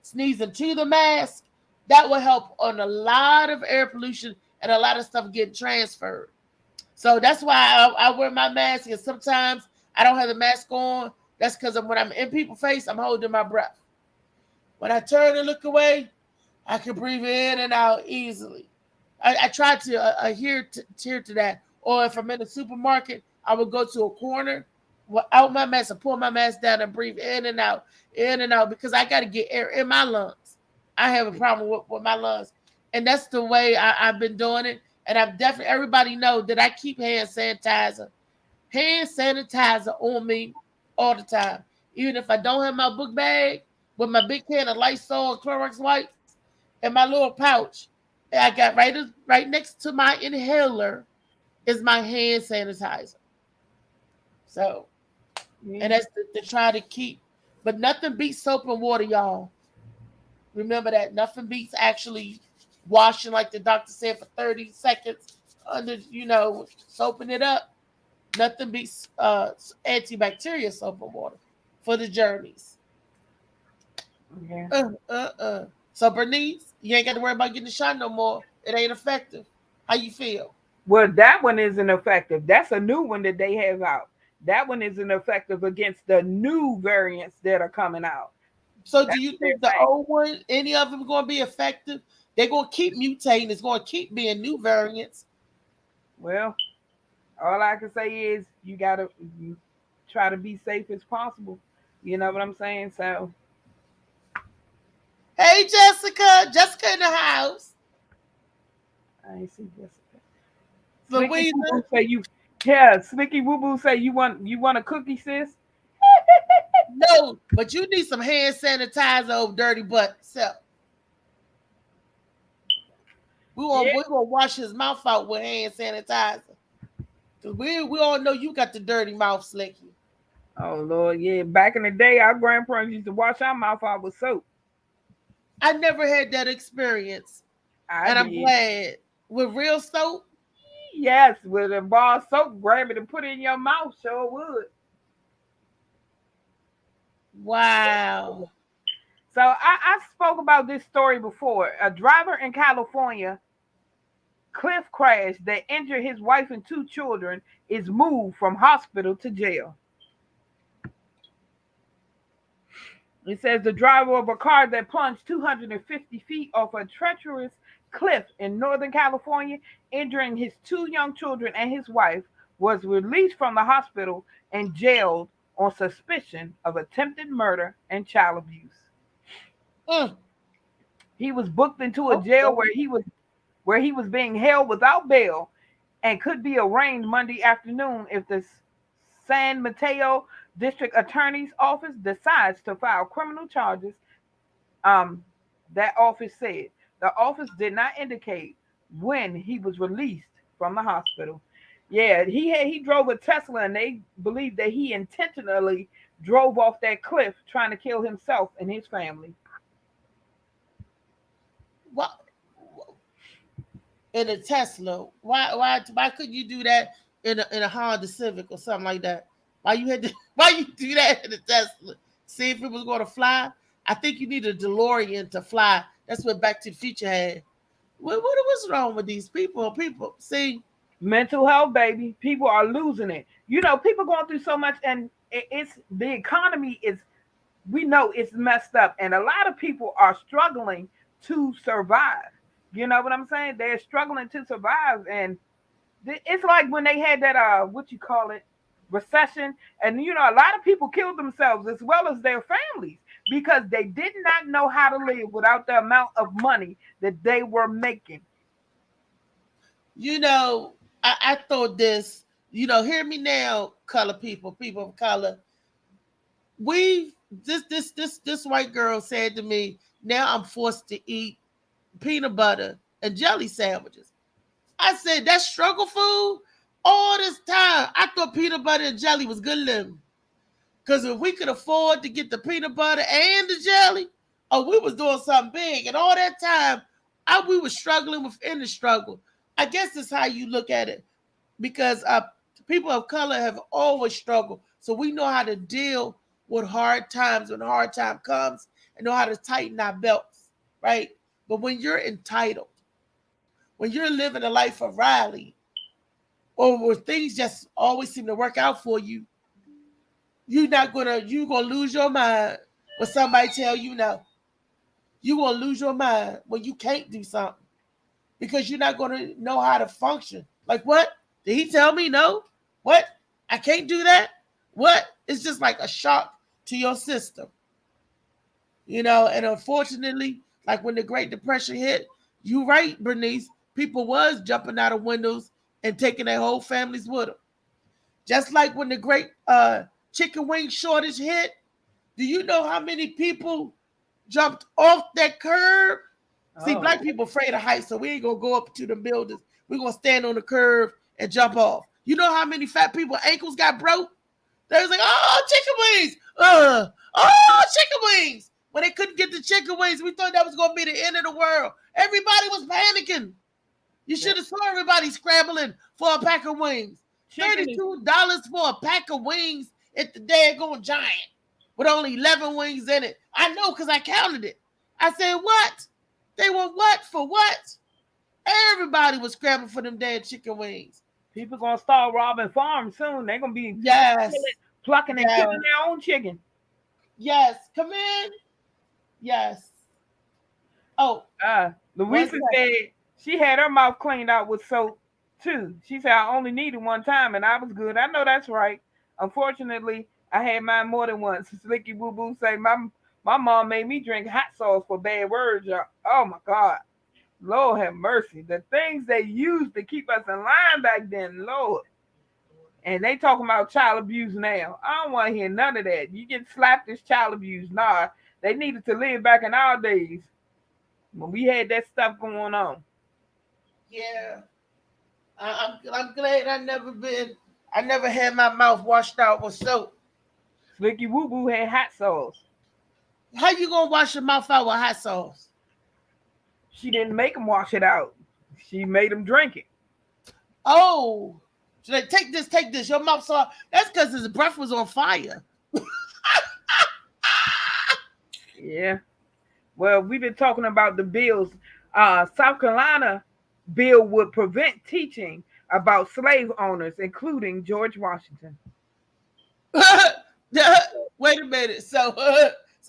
Speaker 2: sneeze into the mask. That will help on a lot of air pollution and a lot of stuff getting transferred. So that's why I wear my mask, and sometimes I don't have the mask on. That's because when I'm in people's face, I'm holding my breath. When I turn and look away, I can breathe in and out easily. I try to adhere to that. Or if I'm in a supermarket, I will go to a corner without my mask and pull my mask down and breathe in and out, because I got to get air in my lungs. I have a problem with my lungs. And that's the way I've been doing it. And I've definitely, everybody know that I keep hand sanitizer on me all the time. Even if I don't have my book bag with my big can of Lysol and Clorox wipes and my little pouch, I got right next to my inhaler is my hand sanitizer. So, and that's to try to keep, but nothing beats soap and water, y'all. Remember that. Nothing beats actually washing, like the doctor said, for 30 seconds under, soaping it up. Nothing beats antibacterial soap and water for the germs.
Speaker 3: Yeah.
Speaker 2: So, Bernice, you ain't got to worry about getting the shot no more. It ain't effective. How you feel?
Speaker 3: Well, that one isn't effective. That's a new one that they have out. That one isn't effective against the new variants that are coming out.
Speaker 2: So do you think the old one, any of them going to be effective? They're going to keep mutating. It's going to keep being new variants.
Speaker 3: Well, all I can say is you got to try to be safe as possible. You know what I'm saying? So.
Speaker 2: Hey, Jessica. Jessica in the house.
Speaker 3: I ain't see Jessica.
Speaker 2: Louisa.
Speaker 3: Slicky Boo Boo say you want a cookie, sis?
Speaker 2: No, but you need some hand sanitizer over dirty butt. So we gonna wash his mouth out with hand sanitizer. Cause we all know you got the dirty mouth, Slicky.
Speaker 3: Oh Lord, yeah. Back in the day, our grandparents used to wash our mouth out with soap.
Speaker 2: I never had that experience, I'm glad. With real soap.
Speaker 3: Yes, with a bar of soap, grab it and put it in your mouth. Sure would.
Speaker 2: Wow.
Speaker 3: So I spoke about this story before. A driver in California cliff crash that injured his wife and 2 children is moved from hospital to jail. It says the driver of a car that plunged 250 feet off a treacherous cliff in Northern California, injuring his 2 young children and his wife, was released from the hospital and jailed on suspicion of attempted murder and child abuse. He was booked into a jail where he was being held without bail and could be arraigned Monday afternoon if the San Mateo District Attorney's Office decides to file criminal charges. That office said The office did not indicate when he was released from the hospital. Yeah, he drove a Tesla, and they believe that he intentionally drove off that cliff trying to kill himself and his family.
Speaker 2: What in a Tesla? Why couldn't you do that in a Honda Civic or something like that? Why you had to, why you do that in a Tesla? See if it was going to fly. I think you need a DeLorean to fly. That's what Back to the Future had. What's wrong with these people? People see
Speaker 3: Mental health, baby. People are losing it. People going through so much, and it's the economy is. We know it's messed up, and a lot of people are struggling to survive. You know what I'm saying? They're struggling to survive, and it's like when they had that what you call it, recession, and a lot of people killed themselves as well as their families because they did not know how to live without the amount of money that they were making.
Speaker 2: I thought this. Hear me now, color people of color. This white girl said to me, now I'm forced to eat peanut butter and jelly sandwiches. I said, that's struggle food? All this time, I thought peanut butter and jelly was good living. Because if we could afford to get the peanut butter and the jelly, we was doing something big. And all that time, we were struggling within the struggle. I guess that's how you look at it. Because people of color have always struggled. So we know how to deal with hard times when hard time comes and know how to tighten our belts, right? But when you're entitled, when you're living a life of Riley, or where things just always seem to work out for you, you're gonna lose your mind when somebody tell you no. You're gonna lose your mind when you can't do something because you're not gonna know how to function. Like, what? Did he tell me no? What? I can't do that? What? It's just like a shock to your system. And unfortunately, like when the Great Depression hit, you right, Bernice, people was jumping out of windows and taking their whole families with them. Just like when the great chicken wing shortage hit, do you know how many people jumped off that curb? See, black people afraid of heights, so we ain't gonna go up to the buildings. We're gonna stand on the curb and jump off. You know how many fat people ankles got broke? They was like, oh, chicken wings. Chicken wings. When they couldn't get the chicken wings, we thought that was gonna be the end of the world. Everybody was panicking. You should have saw everybody scrambling for a pack of wings. $32 for a pack of wings at the daggone Giant with only 11 wings in it. I know because I counted it. I said, what? They were what for what? Everybody was scrambling for them damn chicken wings.
Speaker 3: People gonna start robbing farms soon. They're gonna be plucking and killing their own chicken.
Speaker 2: Yes, come in. Yes. Oh,
Speaker 3: Louisa said she had her mouth cleaned out with soap too. She said I only needed one time and I was good. I know that's right. Unfortunately, I had mine more than once. Slicky Boo Boo say my mom made me drink hot sauce for bad words. Oh my God. Lord have mercy. The things they used to keep us in line back then, Lord. And they talking about child abuse now. I don't want to hear none of that. You get slapped as child abuse. Nah, they needed to live back in our days when we had that stuff going on.
Speaker 2: Yeah. I'm glad I never had my mouth washed out with soap.
Speaker 3: Slicky Woo Boo had hot sauce.
Speaker 2: How you gonna wash your mouth out with hot sauce?
Speaker 3: She didn't make him wash it out. She made him drink it.
Speaker 2: Oh, so they take this. Your mouth saw. That's because his breath was on fire.
Speaker 3: Yeah. Well, we've been talking about the bills. South Carolina bill would prevent teaching about slave owners, including George Washington.
Speaker 2: Wait a minute. So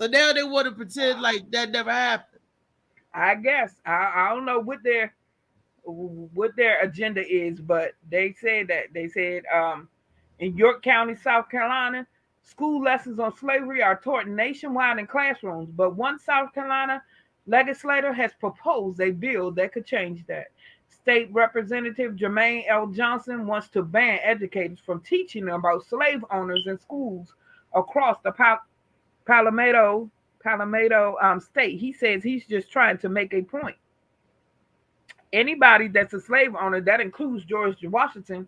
Speaker 2: now they want to pretend like that never happened.
Speaker 3: I guess I don't know what their agenda is, but they said in York County, South Carolina, school lessons on slavery are taught nationwide in classrooms. But one South Carolina legislator has proposed a bill that could change that. State Representative Jermaine L. Johnson wants to ban educators from teaching about slave owners in schools across the Palmetto state. He says he's just trying to make a point. Anybody that's a slave owner, that includes George Washington.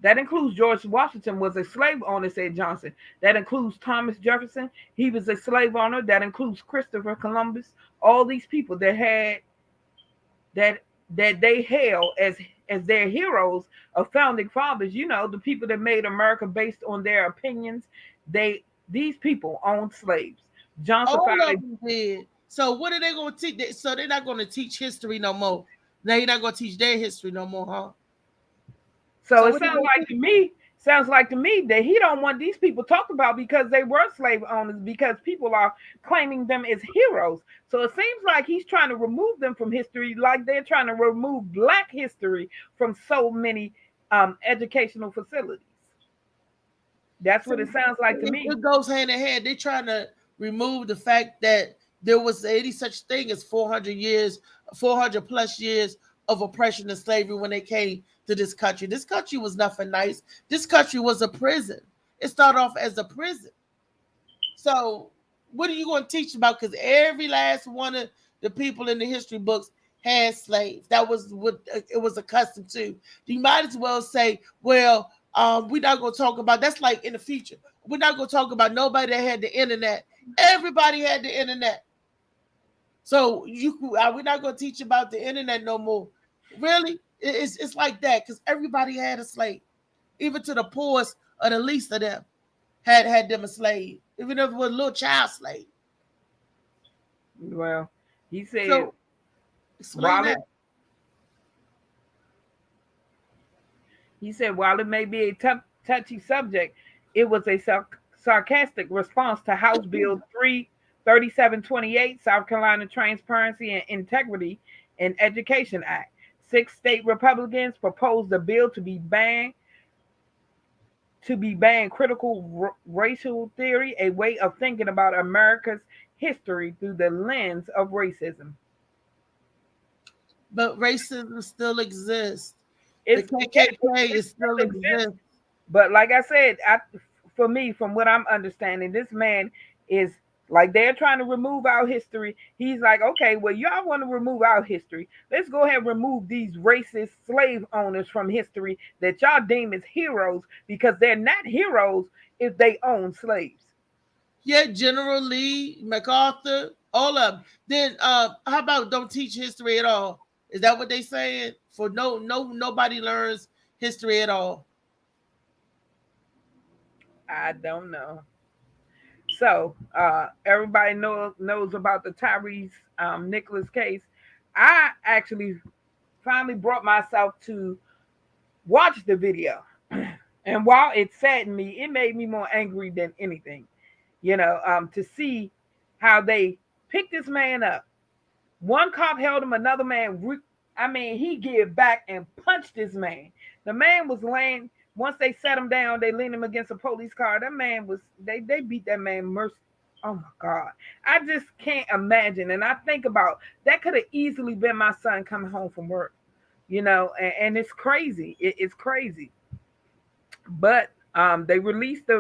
Speaker 3: That includes George Washington was a slave owner, said Johnson. That includes Thomas Jefferson. He was a slave owner. That includes Christopher Columbus. All these people that had that they hail as their heroes of founding fathers. You know, the people that made America based on their opinions. These people owned slaves. Johnson
Speaker 2: All of
Speaker 3: founded.
Speaker 2: them did. So what are they going to teach? So they're not going to teach history no more. Now you're not going to teach their history no more, huh?
Speaker 3: So it sounds like to me that he don't want these people talked about because they were slave owners, because people are claiming them as heroes. So it seems like he's trying to remove them from history, like they're trying to remove Black history from so many educational facilities. That's what it sounds like to me.
Speaker 2: It goes hand in hand. They're trying to remove the fact that there was any such thing as 400 plus years of oppression and slavery when they came to this country. This country was nothing nice. This country was a prison. It started off as a prison. So what are you going to teach about? Because every last one of the people in the history books had slaves. That was what it was accustomed to. You might as well say, well, we're not going to talk about, that's like in the future. We're not going to talk about nobody that had the internet. Everybody had the internet. So we're not going to teach about the internet no more. Really? It's like that, because everybody had a slave. Even to the poorest or the least of them had them a slave. Even if it was a little child slave.
Speaker 3: Well, he said,
Speaker 2: so, explain that.
Speaker 3: He said, while it may be a touchy subject, it was a sarcastic response to House Bill 3728, South Carolina Transparency and Integrity in Education Act. 6 state Republicans proposed the bill to be banned critical racial theory, a way of thinking about America's history through the lens of racism.
Speaker 2: But racism still exists. The KKK still exists.
Speaker 3: But like I said, for me, from what I'm understanding, this man is like, they're trying to remove our history. He's like, okay, well, y'all want to remove our history. Let's go ahead and remove these racist slave owners from history that y'all deem as heroes, because they're not heroes if they own slaves.
Speaker 2: Yeah, General Lee, MacArthur, all of them. Then how about don't teach history at all? Is that what they saying? For nobody learns history at all.
Speaker 3: I don't know. So everybody knows about the Tyrese Nicholas case. I actually finally brought myself to watch the video. And while it saddened me, it made me more angry than anything. To see how they picked this man up. One cop held him, another man, he gave back and punched this man. The man was laying. Once they set him down, they leaned him against a police car. That man was, they beat that man mercilessly. Oh my God. I just can't imagine. And I think about, that could have easily been my son coming home from work, and it's crazy. It's crazy. But they released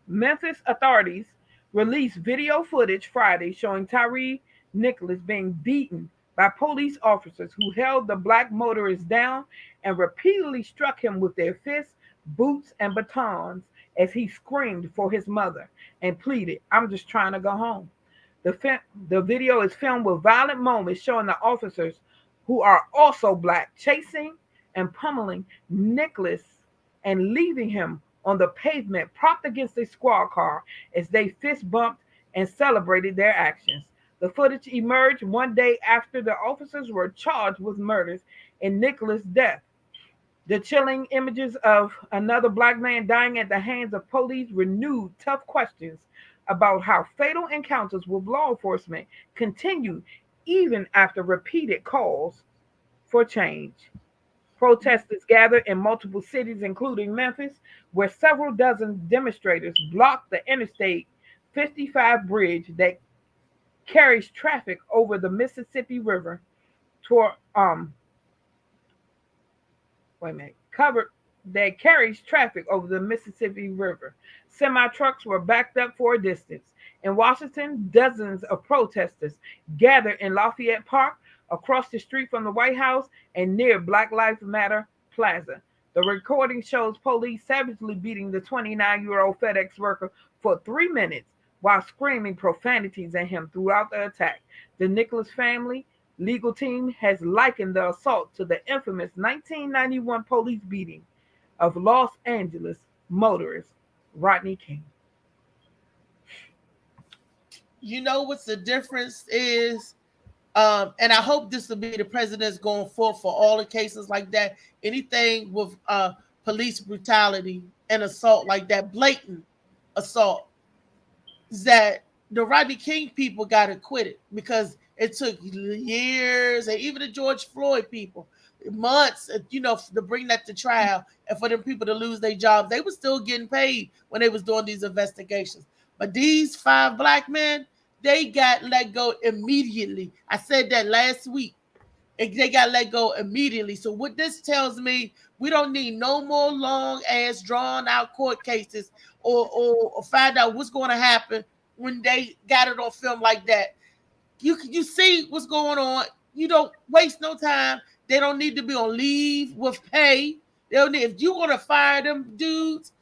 Speaker 3: Memphis authorities released video footage Friday showing Tyree Nicholas being beaten by police officers who held the Black motorist down and repeatedly struck him with their fists, boots, and batons as he screamed for his mother and pleaded, "I'm just trying to go home." The video is filmed with violent moments showing the officers, who are also Black, chasing and pummeling Nicholas and leaving him on the pavement propped against a squad car as they fist bumped and celebrated their actions. The footage emerged one day after the officers were charged with murders in Nicholas' death. The chilling images of another Black man dying at the hands of police renewed tough questions about how fatal encounters with law enforcement continue even after repeated calls for change. Protesters gathered in multiple cities, including Memphis, where several dozen demonstrators blocked the Interstate 55 bridge that carries traffic over the Mississippi River carries traffic over the Mississippi River. Semi trucks were backed up for a distance. In Washington, dozens of protesters gathered in Lafayette Park, across the street from the White House, and near Black Lives Matter Plaza. The recording shows police savagely beating the 29-year-old FedEx worker for 3 minutes while screaming profanities at him throughout the attack. The Nicholas family legal team has likened the assault to the infamous 1991 police beating of Los Angeles motorist Rodney King.
Speaker 2: You know what's the difference is, and I hope this will be the president's going forth for all the cases like that. Anything with police brutality and assault like that, blatant assault, is that the Rodney King people got acquitted because it took years, and even the George Floyd people, months, to bring that to trial and for them people to lose their jobs. They were still getting paid when they was doing these investigations. But these 5 black men, they got let go immediately. I said that last week. They got let go immediately. So what this tells me, we don't need no more long ass drawn out court cases or find out what's going to happen when they got it on film like that. You see what's going on. You don't waste no time. They don't need to be on leave with pay. They don't need, if you're going to fire them dudes,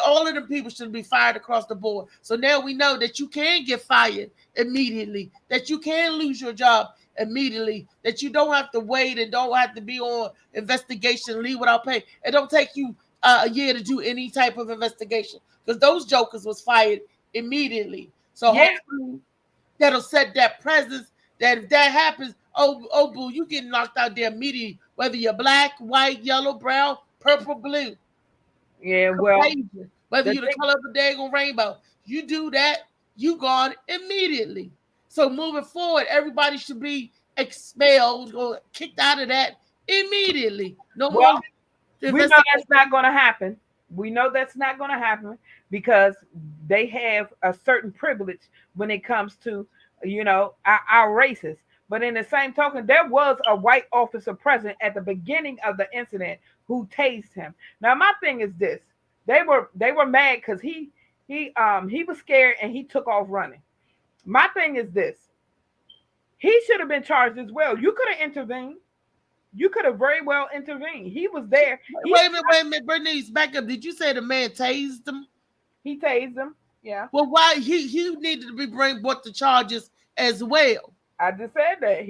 Speaker 2: all of them people should be fired across the board. So now we know that you can get fired immediately, that you can lose your job immediately, that you don't have to wait and don't have to be on investigation, leave without pay. It don't take you a year to do any type of investigation because those jokers was fired immediately. So hopefully that'll set that presence that if that happens, oh boo, you getting knocked out there immediately, whether you're black, white, yellow, brown, purple, blue.
Speaker 3: Yeah, well,
Speaker 2: whether you're the color of the daggone rainbow, you do that, you gone immediately. So moving forward, everybody should be expelled or kicked out of that immediately. No more.
Speaker 3: We know that's not going to happen. We know that's not going to happen because they have a certain privilege when it comes to, our races. But in the same token, there was a white officer present at the beginning of the incident who tased him. Now, my thing is this: they were mad because he was scared and he took off running. My thing is this: he should have been charged as well. You could have intervened. You could have very well intervened. He was there.
Speaker 2: Wait a minute, Bernice, back up. Did you say the man tased him?
Speaker 3: He tased him. Yeah.
Speaker 2: Well, why he needed to be brought the charges as well?
Speaker 3: I just said that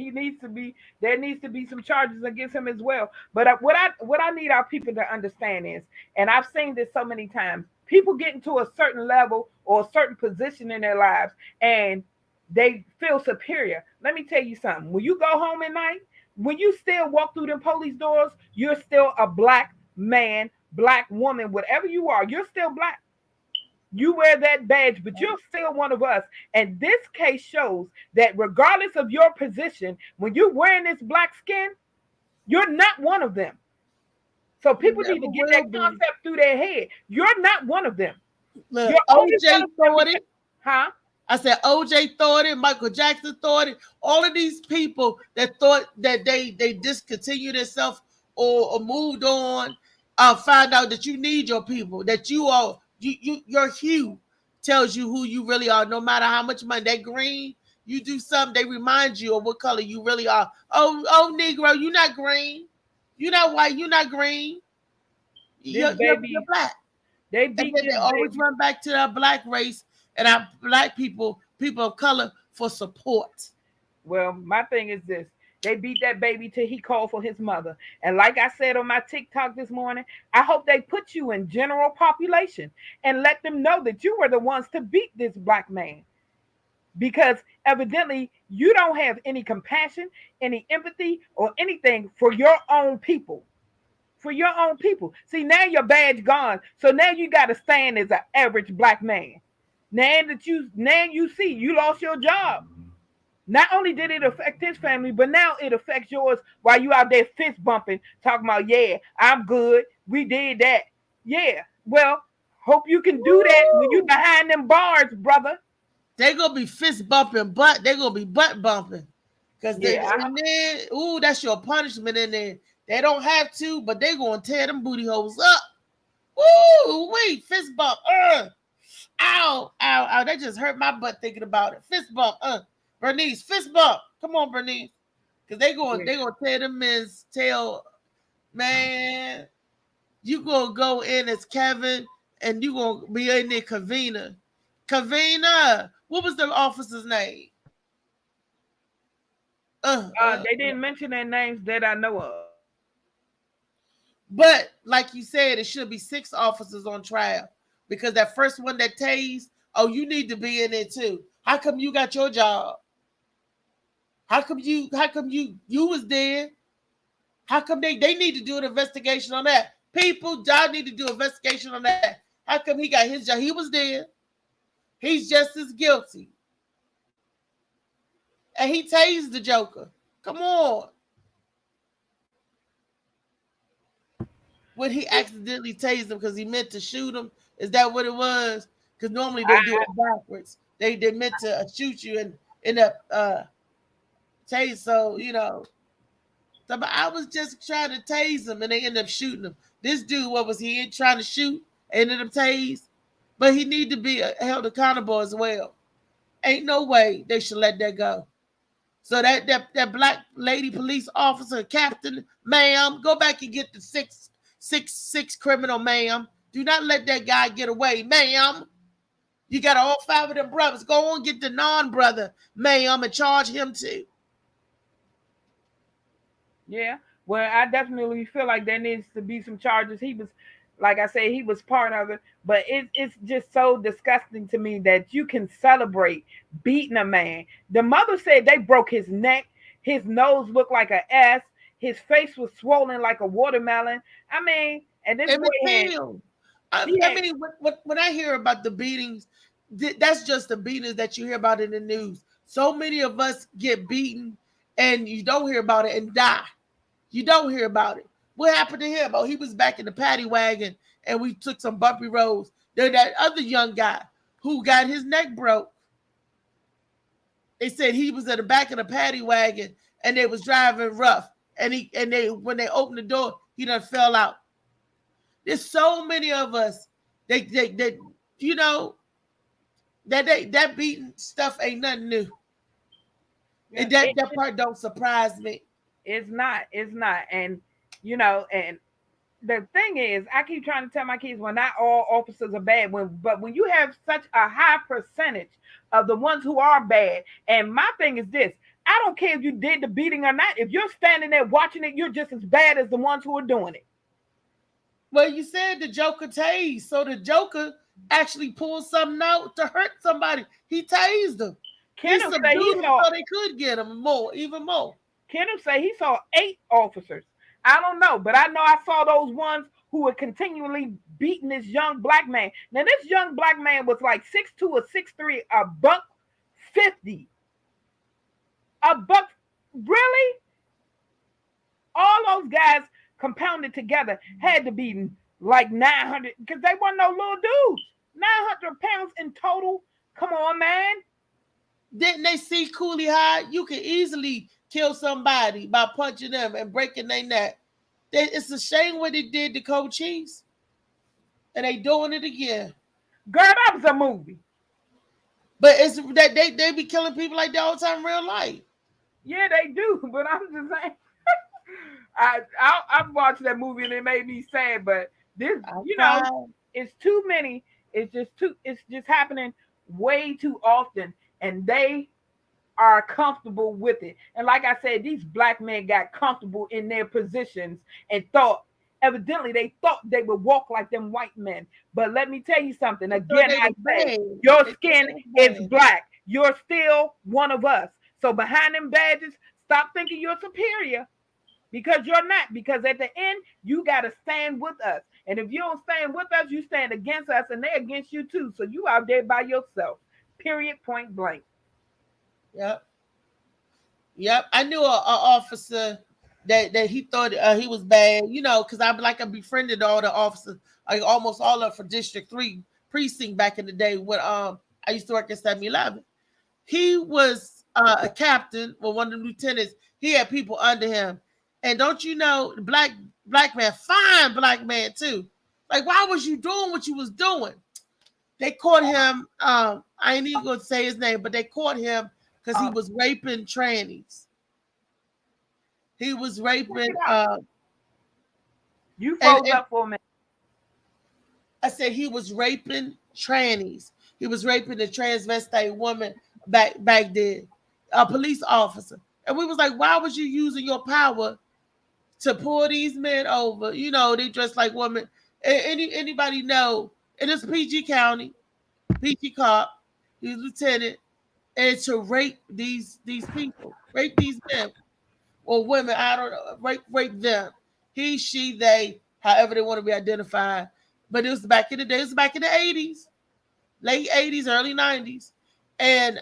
Speaker 3: there needs to be some charges against him as well. But what I need our people to understand is, and I've seen this so many times, people get into a certain level or a certain position in their lives and they feel superior. Let me tell you something. When you go home at night, when you still walk through them police doors, you're still a black man, black woman, whatever you are, you're still black. You wear that badge, but you're still one of us. And this case shows that regardless of your position, when you're wearing this black skin, you're not one of them. So people need to get that concept through their head. You're not one of them.
Speaker 2: Look, OJ thought it.
Speaker 3: Huh?
Speaker 2: I said OJ thought it. Michael Jackson thought it. All of these people that thought that they discontinued themselves or moved on, find out that you need your people, that you are. Your hue tells you who you really are. No matter how much money, that green, you do something, they remind you of what color you really are. Oh, Negro, you're not green. You're not white. You're not green. You're black. They always run back to our black race and our black people of color for support.
Speaker 3: Well, my thing is this. They beat that baby till he called for his mother. And like I said on my TikTok this morning, I hope they put you in general population and let them know that you were the ones to beat this black man. Because evidently you don't have any compassion, any empathy, or anything for your own people. For your own people. See, now your badge gone. So now you got to stand as an average black man. Now you see you lost your job. Not only did it affect his family, but now it affects yours while you out there fist bumping, talking about, yeah, I'm good. We did that. Yeah. Well, hope you can do that when you behind them bars, brother.
Speaker 2: They're going to be fist bumping, but they're going to be butt bumping. Because that's your punishment in there. They don't have to, but they're going to tear them booty holes up. Ooh, wait, fist bump. Ow, ow, ow. That just hurt my butt thinking about it. Fist bump. Bernice, fist bump. Come on, Bernice. Because they gonna tear them men's tail. Man, you gonna go in as Kevin and you gonna be in there Kavina. Kavina. What was the officer's name?
Speaker 3: They didn't mention their names that I know of.
Speaker 2: But like you said, it should be 6 officers on trial because that first one that tased, oh, you need to be in there too. How come you got your job? How come you was there? How come they need to do an investigation on that? People, y'all need to do an investigation on that. How come he got his job? He was there. He's just as guilty. And he tased the Joker. Come on. When he accidentally tased him because he meant to shoot him, is that what it was? Because normally they do it backwards. They meant to shoot you and end up tase. So, you know. So, but I was just trying to tase him and they ended up shooting him. This dude, what was he trying to shoot? Ended up tased. But he need to be held accountable as well. Ain't no way they should let that go. So that black lady police officer, captain, ma'am, go back and get the six criminal, ma'am. Do not let that guy get away, ma'am. You got all 5 of them brothers. Go on, get the non-brother, ma'am, and charge him too.
Speaker 3: Yeah, well, I definitely feel like there needs to be some charges. He was, like I said, he was part of it. But it's just so disgusting to me that you can celebrate beating a man. The mother said they broke his neck. His nose looked like an S. His face was swollen like a watermelon. I mean, and this boy
Speaker 2: I mean, when I hear about the beatings, that's just the beatings that you hear about in the news. So many of us get beaten and you don't hear about it and die. You don't hear about it. What happened to him? Oh, he was back in the paddy wagon and we took some bumpy roads. There's that other young guy who got his neck broke. They said he was at the back of the paddy wagon and they was driving rough. And when they opened the door, he done fell out. There's so many of us that you know that beating stuff ain't nothing new. And that part don't surprise me.
Speaker 3: It's not. And you know, and the thing is, I keep trying to tell my kids, well, not all officers are bad. But when you have such a high percentage of the ones who are bad, and my thing is this: I don't care if you did the beating or not. If you're standing there watching it, you're just as bad as the ones who are doing it.
Speaker 2: Well, you said the Joker tased, so the Joker actually pulled something out to hurt somebody. He tased them.
Speaker 3: Kenneth said he saw,
Speaker 2: so they could get him even more.
Speaker 3: Kenneth said he saw 8 officers. I don't know, but I know I saw those ones who were continually beating this young black man. Now, this young black man was like 6'2" or 6'3", $150. Really? All those guys compounded together had to be like 900, because they weren't no little dudes. 900 pounds in total. Come on, man.
Speaker 2: Didn't they see Cooley High? You can easily kill somebody by punching them and breaking their neck. It's a shame what they did to Cochise. And they doing it again.
Speaker 3: Girl, that was a movie.
Speaker 2: But it's that they be killing people like that all the time in real life.
Speaker 3: Yeah, they do. But I'm just saying. I've watched that movie and it made me sad. But this, it's too many. It's just happening way too often. And they are comfortable with it. And like I said, these black men got comfortable in their positions and evidently they thought they would walk like them white men. But let me tell you something. Again, I say, your skin is black. You're still one of us. So behind them badges, stop thinking you're superior, because you're not. Because at the end, you got to stand with us. And if you don't stand with us, you stand against us, and they're against you too. So you out there by yourself. Period, point blank.
Speaker 2: Yep. I knew an officer that he thought he was bad, because I befriended all the officers, like almost all of them for District 3 precinct back in the day when I used to work at 7-Eleven. He was a captain or one of the lieutenants. He had people under him. And don't you know, black man, fine black man too. Like, why was you doing what you was doing? They caught him. I ain't even gonna say his name, but they caught him because he was raping trannies. He was raping.
Speaker 3: You froze
Speaker 2: and
Speaker 3: up for a minute.
Speaker 2: I said he was raping trannies. He was raping the transvestite woman back then, a police officer. And we was like, why was you using your power to pull these men over? You know, they dress like women. Anybody know? And it's PG County, PG cop, he's lieutenant, and to rape these people, rape these men or women. I don't know, rape them. He, she, they, however they want to be identified. But it was back in the day. It was back in the 80s, late 80s, early 90s, and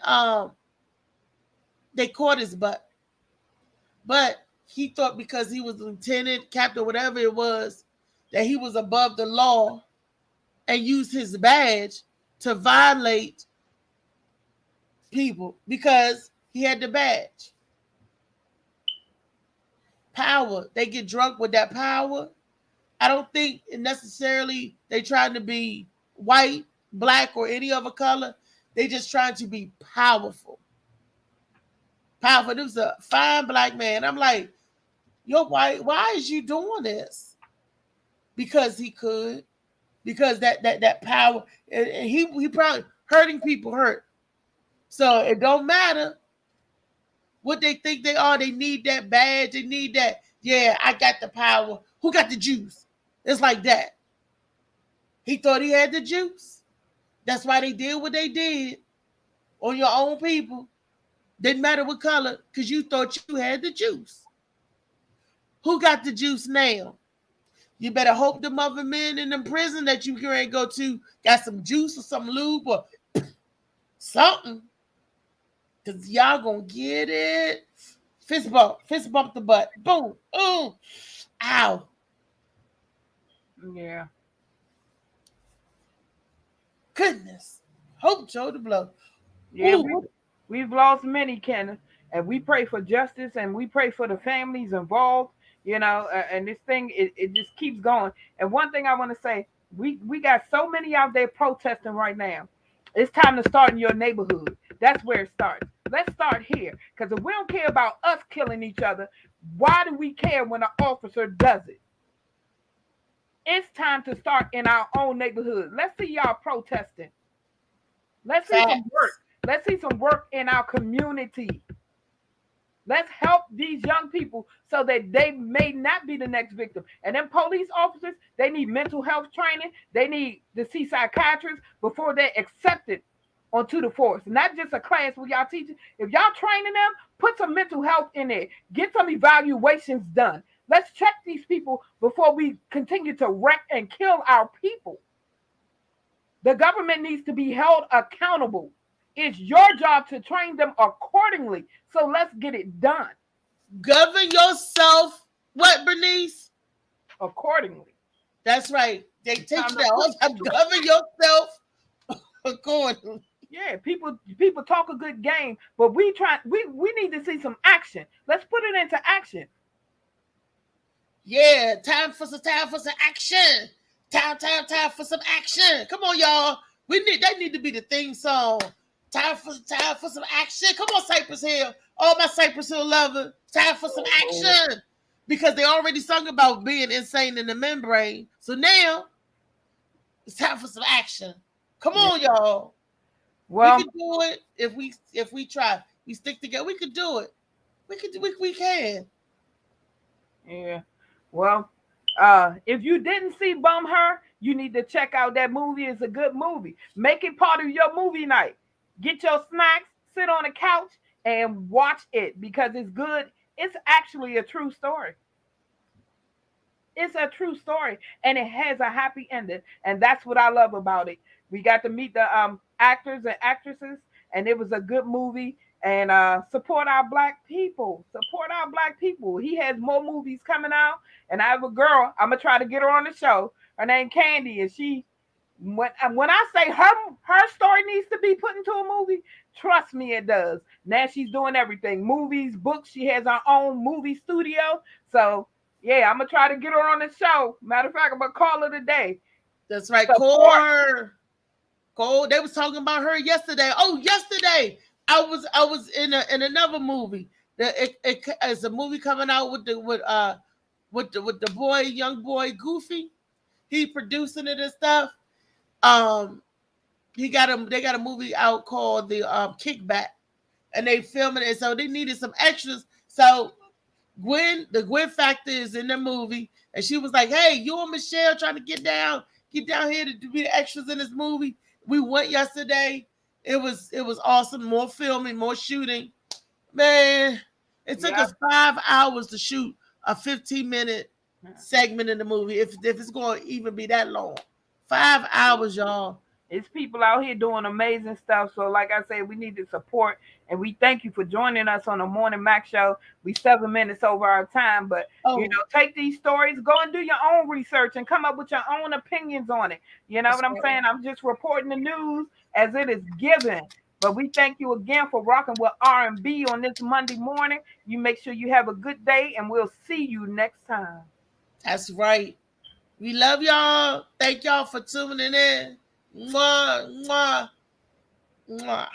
Speaker 2: they caught his butt. But he thought because he was lieutenant, captain, whatever it was, that he was above the law and used his badge to violate people because he had the badge. Power. They get drunk with that power. I don't think necessarily they trying to be white, black, or any other color. They just trying to be powerful. Powerful. It was a fine black man. I'm like, you're white. Why is you doing this? Because he could. Because that power. And he probably hurting people hurt. So it don't matter what they think they are. They need that badge. They need that. Yeah, I got the power. Who got the juice? It's like that. He thought he had the juice. That's why they did what they did on your own people. Didn't matter what color, because you thought you had the juice. Who got the juice now? You better hope the mother men in the prison that you can go to got some juice or some lube or something. Because y'all gonna get it. Fist bump the butt. Boom. Ooh. Ow.
Speaker 3: Yeah.
Speaker 2: Goodness. Hope Joe the blow.
Speaker 3: Yeah, we've lost many, Kenneth, and we pray for justice and we pray for the families involved, you know, and this thing, it just keeps going. And one thing I want to say, we got so many out there protesting right now. It's time to start in your neighborhood. That's where it starts. Let's start here, because if we don't care about us killing each other, why do we care when an officer does it? It's time to start in our own neighborhood. Let's see y'all protesting. Let's see some work. Let's see some work in our community. Let's help these young people so that they may not be the next victim. And then police officers, they need mental health training. They need to see psychiatrists before they're accepted onto the force. Not just a class where y'all teaching. If y'all training them, put some mental health in there. Get some evaluations done. Let's check these people before we continue to wreck and kill our people. The government needs to be held accountable. It's your job to train them accordingly. So let's get it done.
Speaker 2: Govern yourself. What, Bernice?
Speaker 3: Accordingly.
Speaker 2: That's right. They teach that all the time. Govern yourself accordingly.
Speaker 3: Yeah, people talk a good game, but we need to see some action. Let's put it into action.
Speaker 2: Yeah, time for some action. Time for some action. Come on, y'all. That need to be the theme song. Time for some action. Come on, Cypress Hill. All my Cypress Hill lovers. Time for some action. Because they already sung about being insane in the membrane. So now it's time for some action. Come on, y'all. Well, we can do it if we try. We stick together. We can do it. We can.
Speaker 3: Yeah. Well, if you didn't see Bum Her, you need to check out that movie. It's a good movie. Make it part of your movie night. Get your snacks, sit on a couch, and watch it because it's good. It's actually a true story. It's a true story, and it has a happy ending, and that's what I love about it. We got to meet the actors and actresses, and it was a good movie. And support our black people. Support our black people. He has more movies coming out, and I have a girl. I'm gonna try to get her on the show. Her name Candy, and she, when I say her story needs to be put into a movie, trust me, it does. Now she's doing everything: movies, books. She has her own movie studio. So yeah, I'm gonna try to get her on the show. Matter of fact, I'm gonna call her today.
Speaker 2: That's right, Core. Cole, they was talking about her yesterday. Oh, yesterday I was in another movie. It's a movie coming out with the boy, young boy Goofy. He producing it and stuff. They got a movie out called the Kickback, and they filming it. So they needed some extras. So the Gwen Factor is in the movie, and she was like, "Hey, you and Michelle trying to get down here to be the extras in this movie." We went yesterday. It was awesome. More filming, more shooting. Man, it took us 5 hours to shoot a 15-minute segment in the movie. If it's going to even be that long, 5 hours, y'all.
Speaker 3: It's people out here doing amazing stuff. So, like I said, we need to support, and we thank you for joining us on the Morning Mac Show. We 7 minutes over our time, but take these stories, go and do your own research, and come up with your own opinions on it. You know what I'm saying? I'm just reporting the news as it is given. But we thank you again for rocking with R&B on this Monday morning. You make sure you have a good day, and we'll see you next time.
Speaker 2: That's right. We love y'all. Thank y'all for tuning in. Mwah, mwah, mwah.